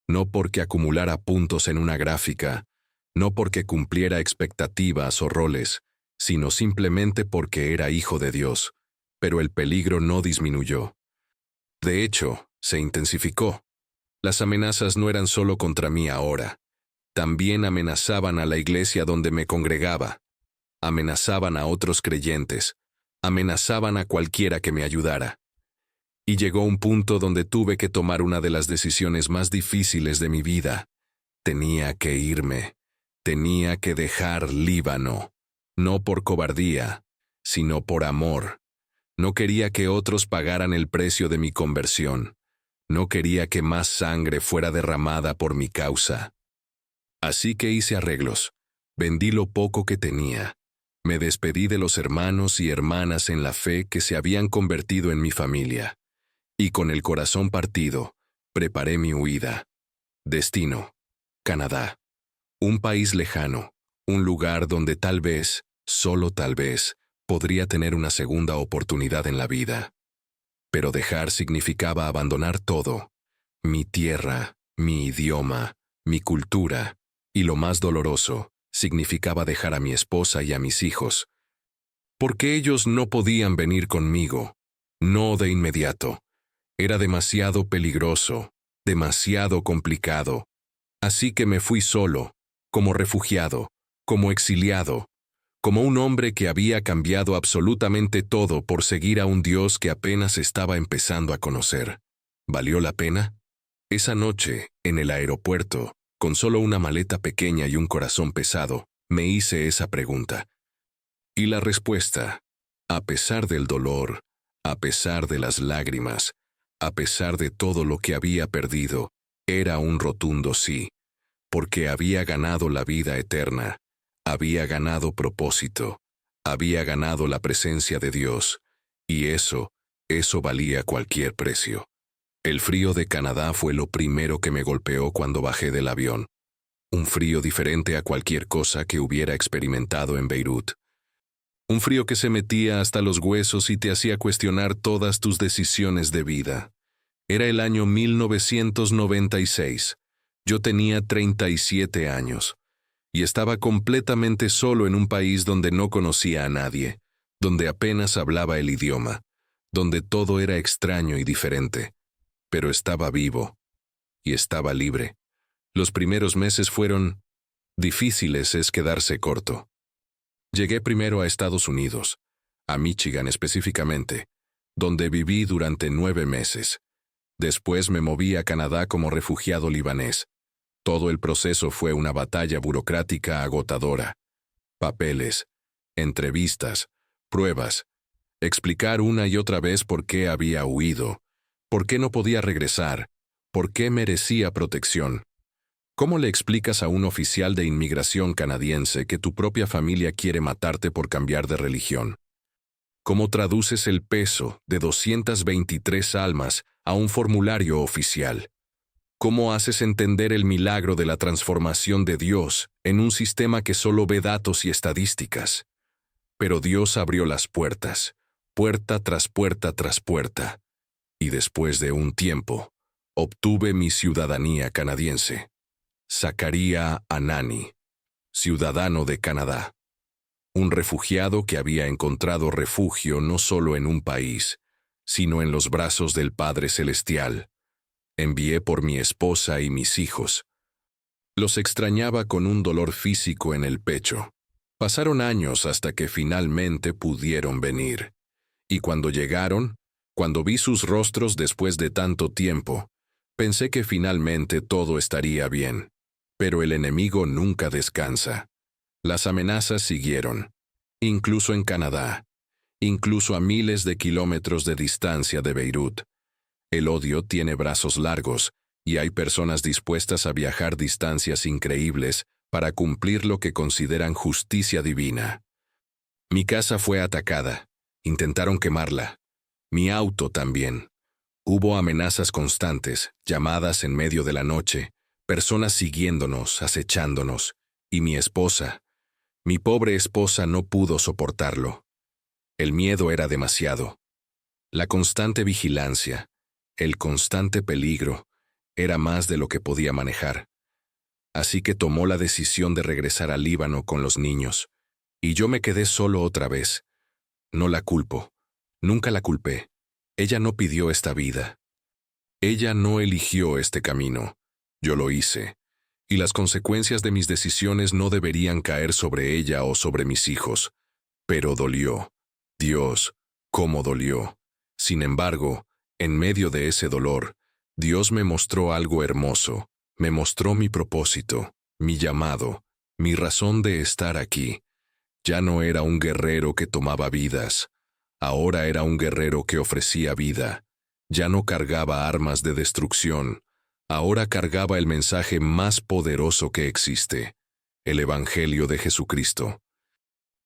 no porque acumulara puntos en una gráfica, no porque cumpliera expectativas o roles, sino simplemente porque era hijo de Dios, pero el peligro no disminuyó. De hecho, se intensificó. Las amenazas no eran solo contra mí ahora. También amenazaban a la iglesia donde me congregaba. Amenazaban a otros creyentes. Amenazaban a cualquiera que me ayudara. Y llegó un punto donde tuve que tomar una de las decisiones más difíciles de mi vida. Tenía que irme. Tenía que dejar Líbano. No por cobardía, sino por amor. No quería que otros pagaran el precio de mi conversión. No quería que más sangre fuera derramada por mi causa. Así que hice arreglos. Vendí lo poco que tenía. Me despedí de los hermanos y hermanas en la fe que se habían convertido en mi familia. Y con el corazón partido, preparé mi huida. Destino: Canadá. Un país lejano, un lugar donde tal vez, solo tal vez, podría tener una segunda oportunidad en la vida. Pero dejar significaba abandonar todo: mi tierra, mi idioma, mi cultura, y lo más doloroso, significaba dejar a mi esposa y a mis hijos. Porque ellos no podían venir conmigo, no de inmediato. Era demasiado peligroso, demasiado complicado. Así que me fui solo, como refugiado, como exiliado, como un hombre que había cambiado absolutamente todo por seguir a un Dios que apenas estaba empezando a conocer. ¿Valió la pena? Esa noche, en el aeropuerto, con solo una maleta pequeña y un corazón pesado, me hice esa pregunta. Y la respuesta, a pesar del dolor, a pesar de las lágrimas, a pesar de todo lo que había perdido, era un rotundo sí, porque había ganado la vida eterna, había ganado propósito, había ganado la presencia de Dios, y eso valía cualquier precio. El frío de Canadá fue lo primero que me golpeó cuando bajé del avión. Un frío diferente a cualquier cosa que hubiera experimentado en Beirut. Un frío que se metía hasta los huesos y te hacía cuestionar todas tus decisiones de vida. Era el año 1996. Yo tenía 37 años. Y estaba completamente solo en un país donde no conocía a nadie, donde apenas hablaba el idioma, donde todo era extraño y diferente. Pero estaba vivo. Y estaba libre. Los primeros meses fueron difíciles, es quedarse corto. Llegué primero a Estados Unidos, a Michigan específicamente, donde viví durante 9 meses. Después me moví a Canadá como refugiado libanés. Todo el proceso fue una batalla burocrática agotadora. Papeles, entrevistas, pruebas, explicar una y otra vez por qué había huido, por qué no podía regresar, por qué merecía protección. ¿Cómo le explicas a un oficial de inmigración canadiense que tu propia familia quiere matarte por cambiar de religión? ¿Cómo traduces el peso de 223 almas a un formulario oficial? ¿Cómo haces entender el milagro de la transformación de Dios en un sistema que solo ve datos y estadísticas? Pero Dios abrió las puertas, puerta tras puerta tras puerta, y después de un tiempo, obtuve mi ciudadanía canadiense. Zakaria Anani, ciudadano de Canadá. Un refugiado que había encontrado refugio no solo en un país, sino en los brazos del Padre Celestial. Envié por mi esposa y mis hijos. Los extrañaba con un dolor físico en el pecho. Pasaron años hasta que finalmente pudieron venir. Y cuando llegaron, cuando vi sus rostros después de tanto tiempo, pensé que finalmente todo estaría bien. Pero el enemigo nunca descansa. Las amenazas siguieron, incluso en Canadá, incluso a miles de kilómetros de distancia de Beirut. El odio tiene brazos largos, y hay personas dispuestas a viajar distancias increíbles para cumplir lo que consideran justicia divina. Mi casa fue atacada, intentaron quemarla. Mi auto también. Hubo amenazas constantes, llamadas en medio de la noche, personas siguiéndonos, acechándonos, y mi esposa, mi pobre esposa no pudo soportarlo. El miedo era demasiado. La constante vigilancia, el constante peligro, era más de lo que podía manejar. Así que tomó la decisión de regresar al Líbano con los niños, y yo me quedé solo otra vez. No la culpo, nunca la culpé. Ella no pidió esta vida. Ella no eligió este camino. Yo lo hice, y las consecuencias de mis decisiones no deberían caer sobre ella o sobre mis hijos. Pero dolió. Dios, cómo dolió. Sin embargo, en medio de ese dolor, Dios me mostró algo hermoso. Me mostró mi propósito, mi llamado, mi razón de estar aquí. Ya no era un guerrero que tomaba vidas. Ahora era un guerrero que ofrecía vida. Ya no cargaba armas de destrucción. Ahora cargaba el mensaje más poderoso que existe, el Evangelio de Jesucristo.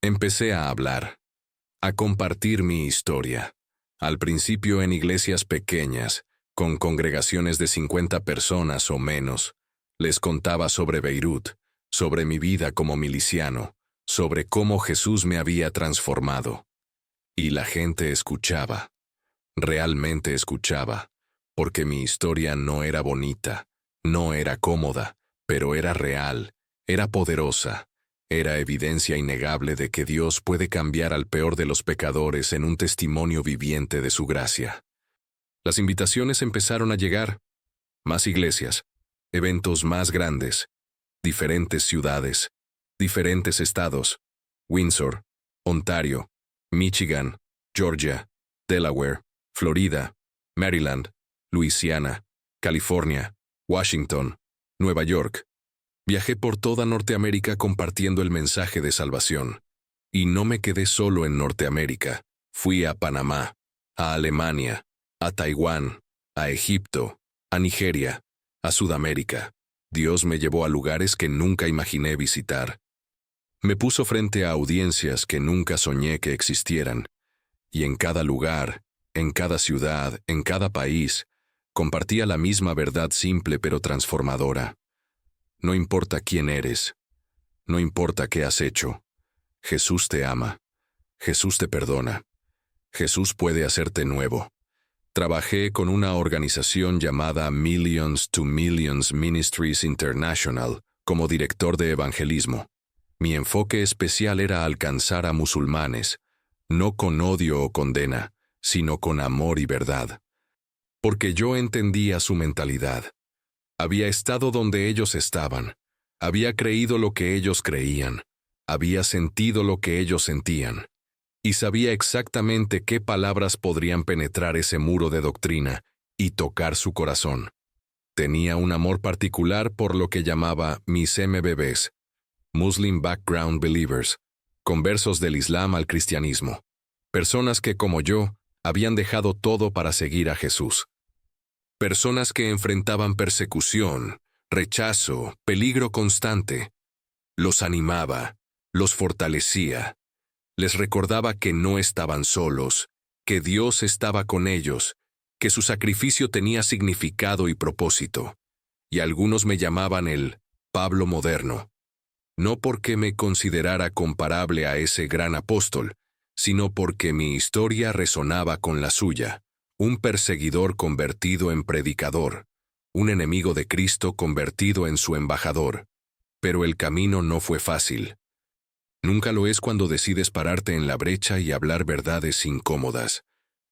Empecé a hablar, a compartir mi historia. Al principio en iglesias pequeñas, con congregaciones de 50 personas o menos. Les contaba sobre Beirut, sobre mi vida como miliciano, sobre cómo Jesús me había transformado. Y la gente escuchaba. Realmente escuchaba. Porque mi historia no era bonita, no era cómoda, pero era real, era poderosa, era evidencia innegable de que Dios puede cambiar al peor de los pecadores en un testimonio viviente de su gracia. Las invitaciones empezaron a llegar, más iglesias, eventos más grandes, diferentes ciudades, diferentes estados, Windsor, Ontario, Michigan, Georgia, Delaware, Florida, Maryland, Luisiana, California, Washington, Nueva York. Viajé por toda Norteamérica compartiendo el mensaje de salvación. Y no me quedé solo en Norteamérica. Fui a Panamá, a Alemania, a Taiwán, a Egipto, a Nigeria, a Sudamérica. Dios me llevó a lugares que nunca imaginé visitar. Me puso frente a audiencias que nunca soñé que existieran. Y en cada lugar, en cada ciudad, en cada país, compartía la misma verdad simple pero transformadora. No importa quién eres, no importa qué has hecho, Jesús te ama. Jesús te perdona. Jesús puede hacerte nuevo. Trabajé con una organización llamada Millions to Millions Ministries International como director de evangelismo. Mi enfoque especial era alcanzar a musulmanes, no con odio o condena, sino con amor y verdad. Porque yo entendía su mentalidad. Había estado donde ellos estaban. Había creído lo que ellos creían. Había sentido lo que ellos sentían. Y sabía exactamente qué palabras podrían penetrar ese muro de doctrina y tocar su corazón. Tenía un amor particular por lo que llamaba mis MBBs, Muslim Background Believers, conversos del Islam al cristianismo. Personas que, como yo, habían dejado todo para seguir a Jesús. Personas que enfrentaban persecución, rechazo, peligro constante. Los animaba, los fortalecía. Les recordaba que no estaban solos, que Dios estaba con ellos, que su sacrificio tenía significado y propósito. Y algunos me llamaban el Pablo moderno. No porque me considerara comparable a ese gran apóstol, sino porque mi historia resonaba con la suya. Un perseguidor convertido en predicador, un enemigo de Cristo convertido en su embajador. Pero el camino no fue fácil. Nunca lo es cuando decides pararte en la brecha y hablar verdades incómodas.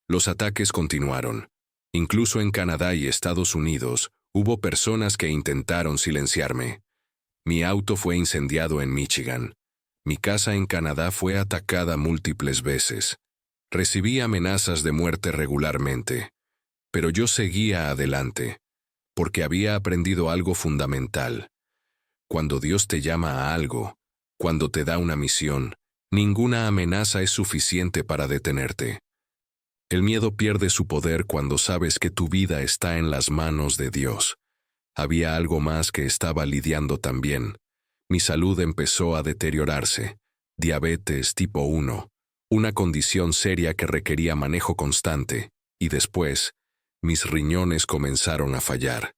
Los ataques continuaron. Incluso en Canadá y Estados Unidos hubo personas que intentaron silenciarme. Mi auto fue incendiado en Michigan. Mi casa en Canadá fue atacada múltiples veces. Recibí amenazas de muerte regularmente. Pero yo seguía adelante, porque había aprendido algo fundamental. Cuando Dios te llama a algo, cuando te da una misión, ninguna amenaza es suficiente para detenerte. El miedo pierde su poder cuando sabes que tu vida está en las manos de Dios. Había algo más que estaba lidiando también. Mi salud empezó a deteriorarse. Diabetes tipo 1, una condición seria que requería manejo constante, y después, mis riñones comenzaron a fallar.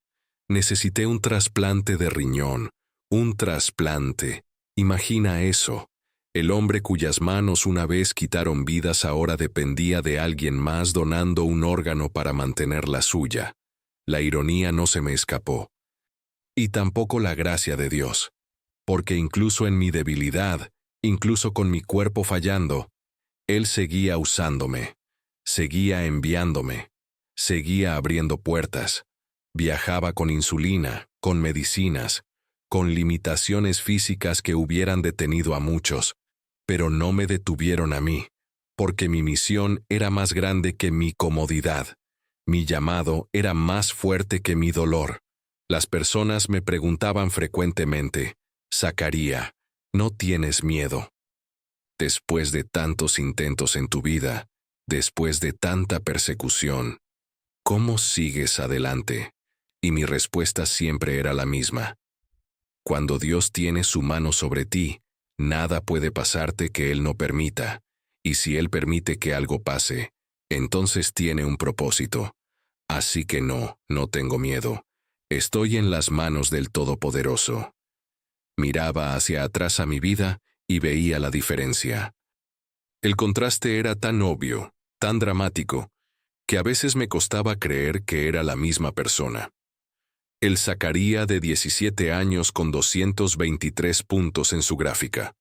Necesité un trasplante de riñón, un trasplante. Imagina eso. El hombre cuyas manos una vez quitaron vidas ahora dependía de alguien más donando un órgano para mantener la suya. La ironía no se me escapó. Y tampoco la gracia de Dios. Porque incluso en mi debilidad, incluso con mi cuerpo fallando, Él seguía usándome, seguía enviándome, seguía abriendo puertas. Viajaba con insulina, con medicinas, con limitaciones físicas que hubieran detenido a muchos, pero no me detuvieron a mí, porque mi misión era más grande que mi comodidad. Mi llamado era más fuerte que mi dolor. Las personas me preguntaban frecuentemente, Zacaría, ¿no tienes miedo? Después de tantos intentos en tu vida, después de tanta persecución, ¿cómo sigues adelante? Y mi respuesta siempre era la misma. Cuando Dios tiene su mano sobre ti, nada puede pasarte que Él no permita, y si Él permite que algo pase, entonces tiene un propósito. Así que no tengo miedo. Estoy en las manos del Todopoderoso. Miraba hacia atrás a mi vida y veía la diferencia. El contraste era tan obvio, tan dramático, que a veces me costaba creer que era la misma persona. El Zacaría de 17 años con 223 puntos en su gráfica.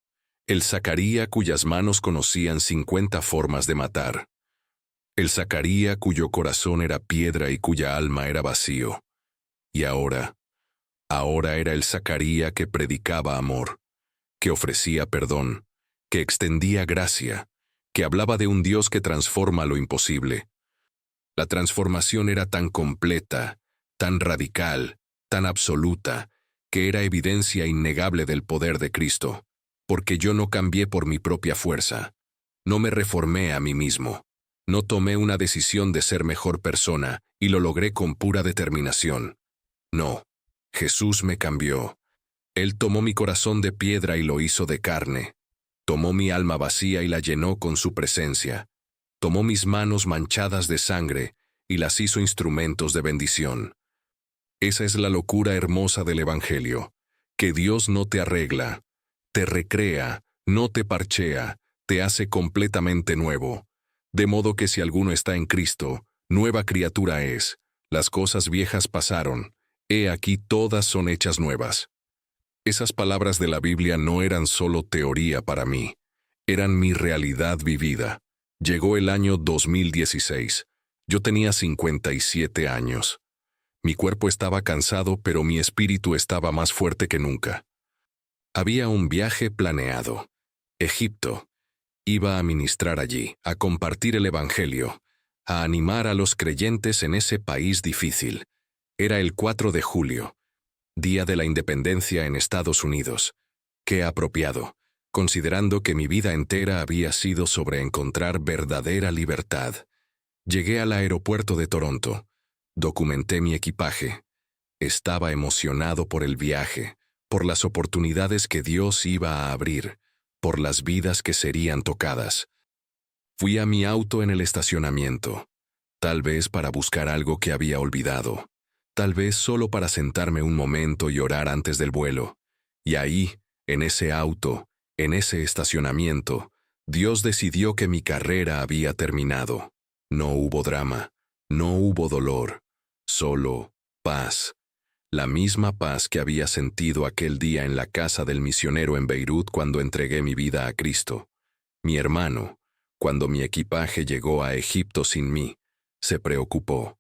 El Zacaría cuyas manos conocían 50 formas de matar. El Zacaría cuyo corazón era piedra y cuya alma era vacío. Y ahora era el Zacaría que predicaba amor, que ofrecía perdón, que extendía gracia, que hablaba de un Dios que transforma lo imposible. La transformación era tan completa, tan radical, tan absoluta, que era evidencia innegable del poder de Cristo, porque yo no cambié por mi propia fuerza, no me reformé a mí mismo, no tomé una decisión de ser mejor persona y lo logré con pura determinación. No, Jesús me cambió. Él tomó mi corazón de piedra y lo hizo de carne. Tomó mi alma vacía y la llenó con su presencia. Tomó mis manos manchadas de sangre y las hizo instrumentos de bendición. Esa es la locura hermosa del Evangelio, que Dios no te arregla, te recrea, no te parchea, te hace completamente nuevo. De modo que si alguno está en Cristo, nueva criatura es. Las cosas viejas pasaron. He aquí todas son hechas nuevas. Esas palabras de la Biblia no eran solo teoría para mí. Eran mi realidad vivida. Llegó el año 2016. Yo tenía 57 años. Mi cuerpo estaba cansado, pero mi espíritu estaba más fuerte que nunca. Había un viaje planeado. Egipto. Iba a ministrar allí, a compartir el Evangelio, a animar a los creyentes en ese país difícil. Era el 4 de julio, Día de la Independencia en Estados Unidos. Qué apropiado, considerando que mi vida entera había sido sobre encontrar verdadera libertad. Llegué al aeropuerto de Toronto. Documenté mi equipaje. Estaba emocionado por el viaje, por las oportunidades que Dios iba a abrir, por las vidas que serían tocadas. Fui a mi auto en el estacionamiento, tal vez para buscar algo que había olvidado, tal vez solo para sentarme un momento y orar antes del vuelo. Y ahí, en ese auto, en ese estacionamiento, Dios decidió que mi carrera había terminado. No hubo drama, no hubo dolor, solo paz. La misma paz que había sentido aquel día en la casa del misionero en Beirut cuando entregué mi vida a Cristo. Mi hermano, cuando mi equipaje llegó a Egipto sin mí, se preocupó.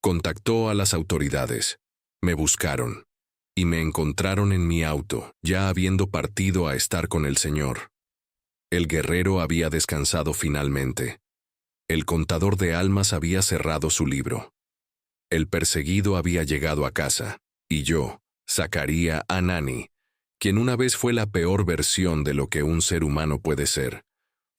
Contactó a las autoridades, me buscaron, y me encontraron en mi auto, ya habiendo partido a estar con el Señor. El guerrero había descansado finalmente. El contador de almas había cerrado su libro. El perseguido había llegado a casa, y yo, Zacaría Anani, quien una vez fue la peor versión de lo que un ser humano puede ser,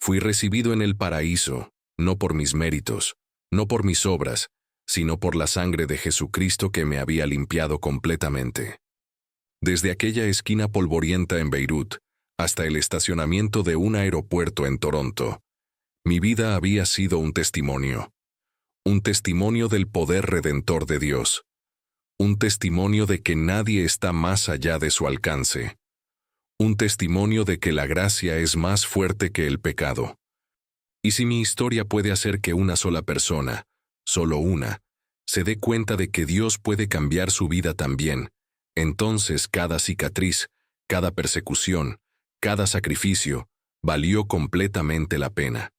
fui recibido en el paraíso, no por mis méritos, no por mis obras, sino por la sangre de Jesucristo que me había limpiado completamente. Desde aquella esquina polvorienta en Beirut, hasta el estacionamiento de un aeropuerto en Toronto, mi vida había sido un testimonio del poder redentor de Dios, un testimonio de que nadie está más allá de su alcance, un testimonio de que la gracia es más fuerte que el pecado. Y si mi historia puede hacer que una sola persona, solo una, se dé cuenta de que Dios puede cambiar su vida también, entonces cada cicatriz, cada persecución, cada sacrificio, valió completamente la pena.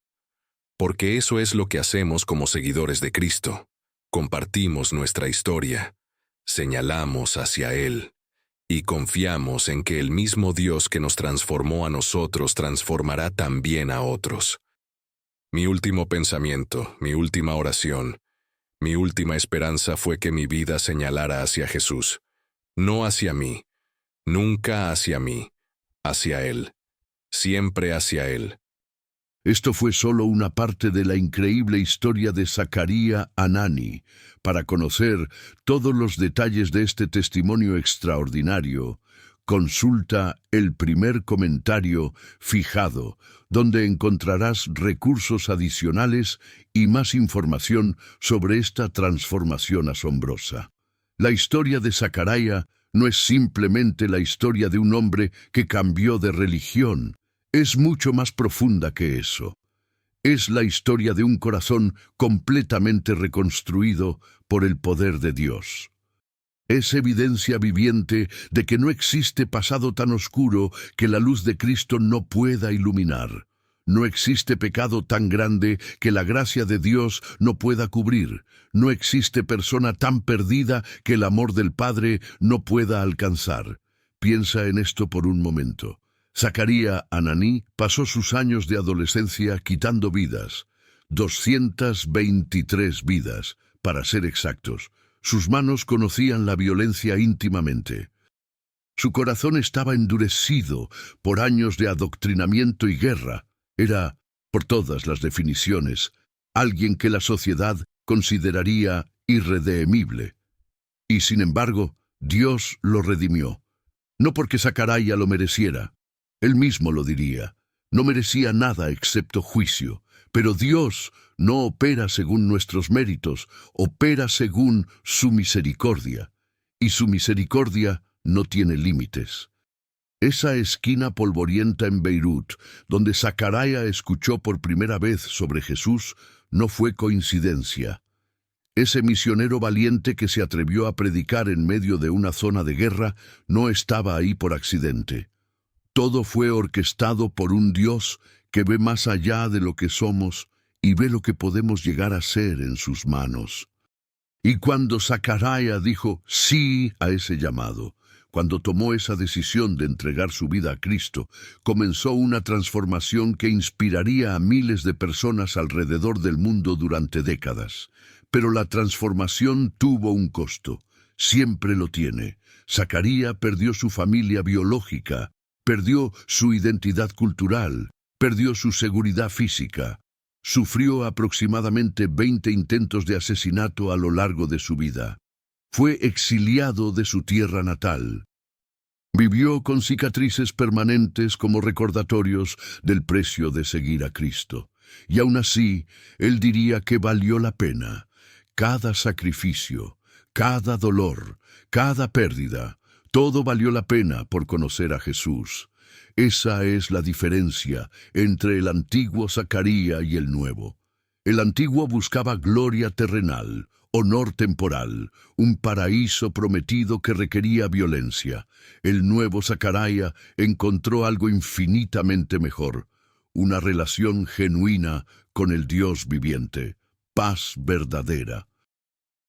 Porque eso es lo que hacemos como seguidores de Cristo. Compartimos nuestra historia, señalamos hacia Él, y confiamos en que el mismo Dios que nos transformó a nosotros transformará también a otros. Mi último pensamiento, mi última oración, mi última esperanza fue que mi vida señalara hacia Jesús, no hacia mí, nunca hacia mí, hacia Él, siempre hacia Él. Esto fue solo una parte de la increíble historia de Zacaría Anani. Para conocer todos los detalles de este testimonio extraordinario, consulta el primer comentario fijado, donde encontrarás recursos adicionales y más información sobre esta transformación asombrosa. La historia de Zacaría no es simplemente la historia de un hombre que cambió de religión. Es mucho más profunda que eso. Es la historia de un corazón completamente reconstruido por el poder de Dios. Es evidencia viviente de que no existe pasado tan oscuro que la luz de Cristo no pueda iluminar. No existe pecado tan grande que la gracia de Dios no pueda cubrir. No existe persona tan perdida que el amor del Padre no pueda alcanzar. Piensa en esto por un momento. Zacaría Anani pasó sus años de adolescencia quitando vidas, 223 vidas, para ser exactos. Sus manos conocían la violencia íntimamente. Su corazón estaba endurecido por años de adoctrinamiento y guerra. Era, por todas las definiciones, alguien que la sociedad consideraría irredimible. Y sin embargo, Dios lo redimió. No porque Zacaría lo mereciera. Él mismo lo diría. No merecía nada excepto juicio. Pero Dios no opera según nuestros méritos, opera según su misericordia. Y su misericordia no tiene límites. Esa esquina polvorienta en Beirut, donde Zacarías escuchó por primera vez sobre Jesús, no fue coincidencia. Ese misionero valiente que se atrevió a predicar en medio de una zona de guerra no estaba ahí por accidente. Todo fue orquestado por un Dios que ve más allá de lo que somos y ve lo que podemos llegar a ser en sus manos. Y cuando Zacarías dijo sí a ese llamado, cuando tomó esa decisión de entregar su vida a Cristo, comenzó una transformación que inspiraría a miles de personas alrededor del mundo durante décadas. Pero la transformación tuvo un costo. Siempre lo tiene. Zacarías perdió su familia biológica, perdió su identidad cultural, perdió su seguridad física. Sufrió aproximadamente 20 intentos de asesinato a lo largo de su vida. Fue exiliado de su tierra natal. Vivió con cicatrices permanentes como recordatorios del precio de seguir a Cristo. Y aún así, él diría que valió la pena. Cada sacrificio, cada dolor, cada pérdida, todo valió la pena por conocer a Jesús. Esa es la diferencia entre el antiguo Zacarías y el nuevo. El antiguo buscaba gloria terrenal, honor temporal, un paraíso prometido que requería violencia. El nuevo Zacarías encontró algo infinitamente mejor, una relación genuina con el Dios viviente, paz verdadera,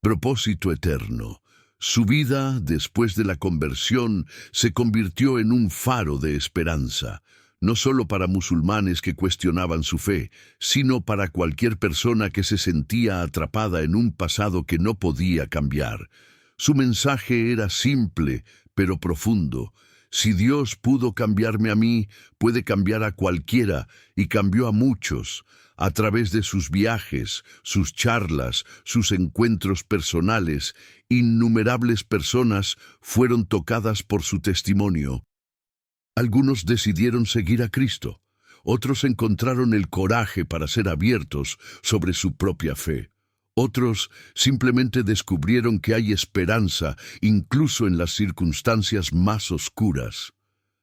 propósito eterno. Su vida, después de la conversión, se convirtió en un faro de esperanza, no solo para musulmanes que cuestionaban su fe, sino para cualquier persona que se sentía atrapada en un pasado que no podía cambiar. Su mensaje era simple, pero profundo. Si Dios pudo cambiarme a mí, puede cambiar a cualquiera, y cambió a muchos. A través de sus viajes, sus charlas, sus encuentros personales, innumerables personas fueron tocadas por su testimonio. Algunos decidieron seguir a Cristo, otros encontraron el coraje para ser abiertos sobre su propia fe. Otros simplemente descubrieron que hay esperanza incluso en las circunstancias más oscuras.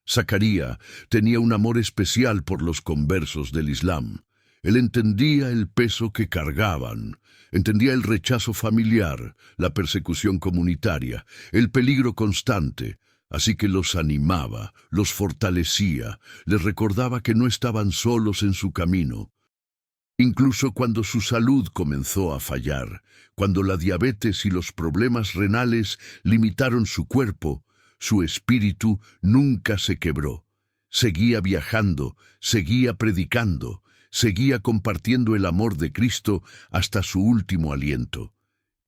Zacarías tenía un amor especial por los conversos del Islam. Él entendía el peso que cargaban, entendía el rechazo familiar, la persecución comunitaria, el peligro constante, así que los animaba, los fortalecía, les recordaba que no estaban solos en su camino. Incluso cuando su salud comenzó a fallar, cuando la diabetes y los problemas renales limitaron su cuerpo, su espíritu nunca se quebró. Seguía viajando, seguía predicando, seguía compartiendo el amor de Cristo hasta su último aliento.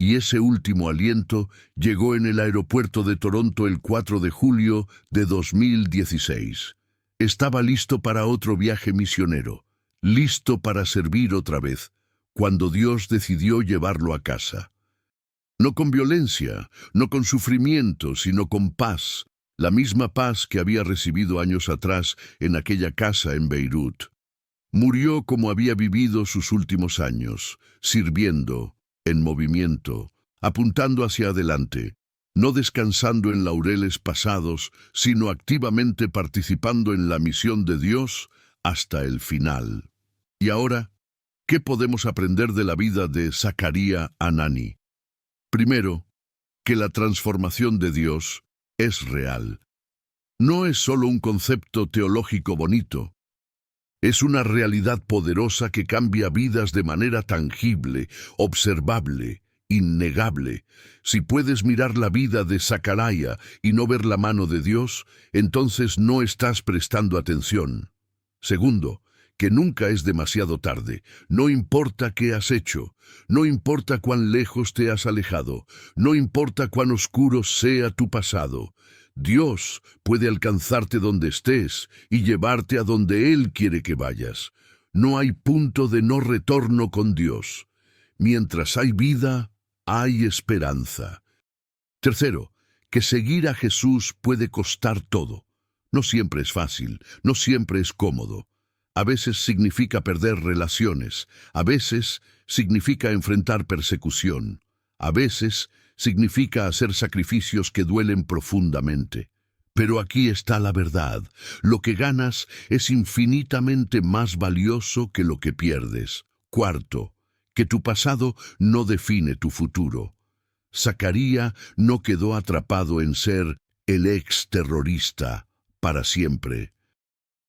Y ese último aliento llegó en el aeropuerto de Toronto el 4 de julio de 2016. Estaba listo para otro viaje misionero, listo para servir otra vez, cuando Dios decidió llevarlo a casa. No con violencia, no con sufrimiento, sino con paz, la misma paz que había recibido años atrás en aquella casa en Beirut. Murió como había vivido sus últimos años, sirviendo, en movimiento, apuntando hacia adelante, no descansando en laureles pasados, sino activamente participando en la misión de Dios hasta el final. Y ahora, ¿qué podemos aprender de la vida de Zacarías Anani? Primero, que la transformación de Dios es real. No es solo un concepto teológico bonito. Es una realidad poderosa que cambia vidas de manera tangible, observable, innegable. Si puedes mirar la vida de Zacarías y no ver la mano de Dios, entonces no estás prestando atención. Segundo, que nunca es demasiado tarde. No importa qué has hecho, no importa cuán lejos te has alejado, no importa cuán oscuro sea tu pasado. Dios puede alcanzarte donde estés y llevarte a donde Él quiere que vayas. No hay punto de no retorno con Dios. Mientras hay vida, hay esperanza. Tercero, que seguir a Jesús puede costar todo. No siempre es fácil, no siempre es cómodo. A veces significa perder relaciones, a veces significa enfrentar persecución, a veces significa hacer sacrificios que duelen profundamente. Pero aquí está la verdad. Lo que ganas es infinitamente más valioso que lo que pierdes. Cuarto, que tu pasado no define tu futuro. Zacarías no quedó atrapado en ser el ex-terrorista para siempre.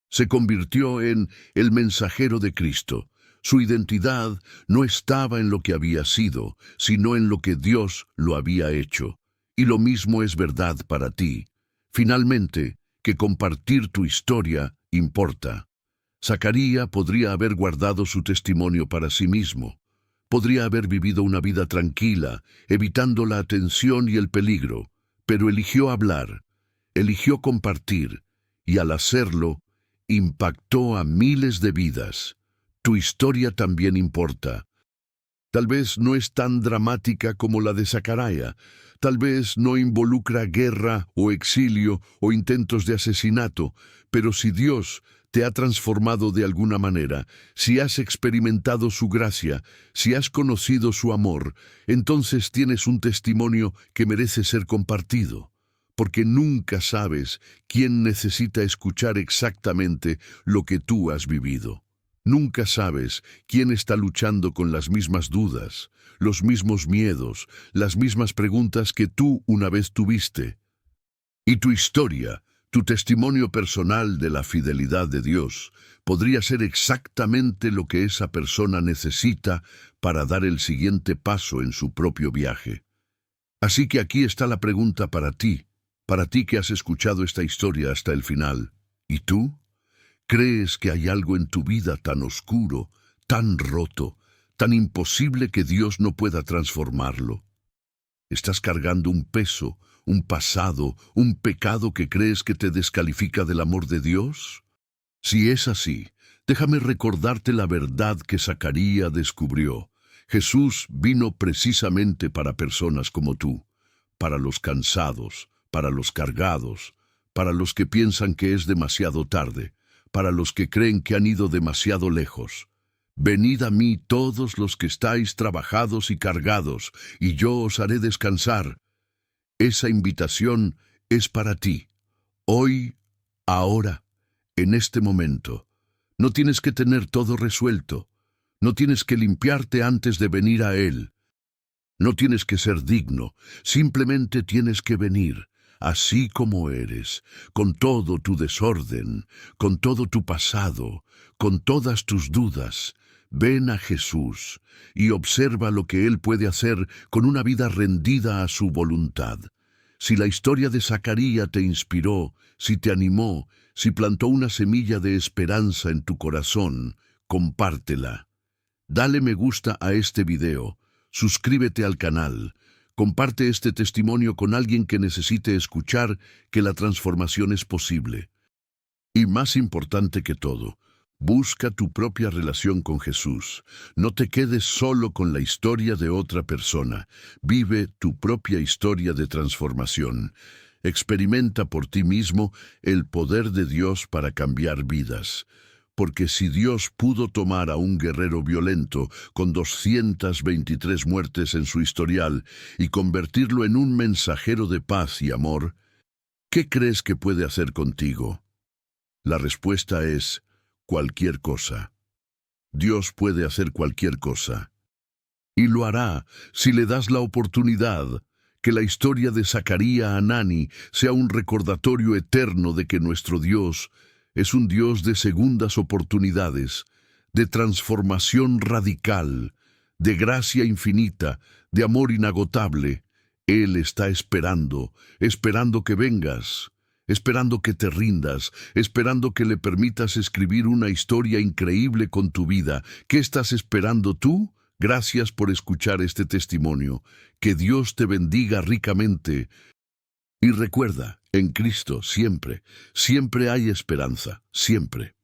Se convirtió en el mensajero de Cristo. Su identidad no estaba en lo que había sido, sino en lo que Dios lo había hecho. Y lo mismo es verdad para ti. Finalmente, que compartir tu historia importa. Zacarías podría haber guardado su testimonio para sí mismo. Podría haber vivido una vida tranquila, evitando la atención y el peligro, pero eligió hablar, eligió compartir, y al hacerlo, impactó a miles de vidas. Tu historia también importa. Tal vez no es tan dramática como la de Zacarías. Tal vez no involucra guerra o exilio o intentos de asesinato, pero si Dios te ha transformado de alguna manera, si has experimentado su gracia, si has conocido su amor, entonces tienes un testimonio que merece ser compartido, porque nunca sabes quién necesita escuchar exactamente lo que tú has vivido. Nunca sabes quién está luchando con las mismas dudas, los mismos miedos, las mismas preguntas que tú una vez tuviste. Y tu historia, tu testimonio personal de la fidelidad de Dios, podría ser exactamente lo que esa persona necesita para dar el siguiente paso en su propio viaje. Así que aquí está la pregunta para ti que has escuchado esta historia hasta el final. ¿Y tú? ¿Crees que hay algo en tu vida tan oscuro, tan roto, tan imposible que Dios no pueda transformarlo? ¿Estás cargando un peso, un pasado, un pecado que crees que te descalifica del amor de Dios? Si es así, déjame recordarte la verdad que Zacarías descubrió. Jesús vino precisamente para personas como tú, para los cansados, para los cargados, para los que piensan que es demasiado tarde, para los que creen que han ido demasiado lejos. Venid a mí todos los que estáis trabajados y cargados, y yo os haré descansar. Esa invitación es para ti. Hoy, ahora, en este momento. No tienes que tener todo resuelto. No tienes que limpiarte antes de venir a Él. No tienes que ser digno. Simplemente tienes que venir, así como eres, con todo tu desorden, con todo tu pasado, con todas tus dudas. Ven a Jesús y observa lo que Él puede hacer con una vida rendida a su voluntad. Si la historia de Zacarías te inspiró, si te animó, si plantó una semilla de esperanza en tu corazón, compártela. Dale me gusta a este video, suscríbete al canal, comparte este testimonio con alguien que necesite escuchar que la transformación es posible. Y más importante que todo, busca tu propia relación con Jesús. No te quedes solo con la historia de otra persona. Vive tu propia historia de transformación. Experimenta por ti mismo el poder de Dios para cambiar vidas. Porque si Dios pudo tomar a un guerrero violento con 223 muertes en su historial y convertirlo en un mensajero de paz y amor, ¿qué crees que puede hacer contigo? La respuesta es cualquier cosa. Dios puede hacer cualquier cosa. Y lo hará si le das la oportunidad. Que la historia de Zacarías Anani sea un recordatorio eterno de que nuestro Dios es un Dios de segundas oportunidades, de transformación radical, de gracia infinita, de amor inagotable. Él está esperando que vengas, esperando que te rindas, esperando que le permitas escribir una historia increíble con tu vida. ¿Qué estás esperando tú? Gracias por escuchar este testimonio. Que Dios te bendiga ricamente. Y recuerda, en Cristo siempre, siempre hay esperanza, siempre.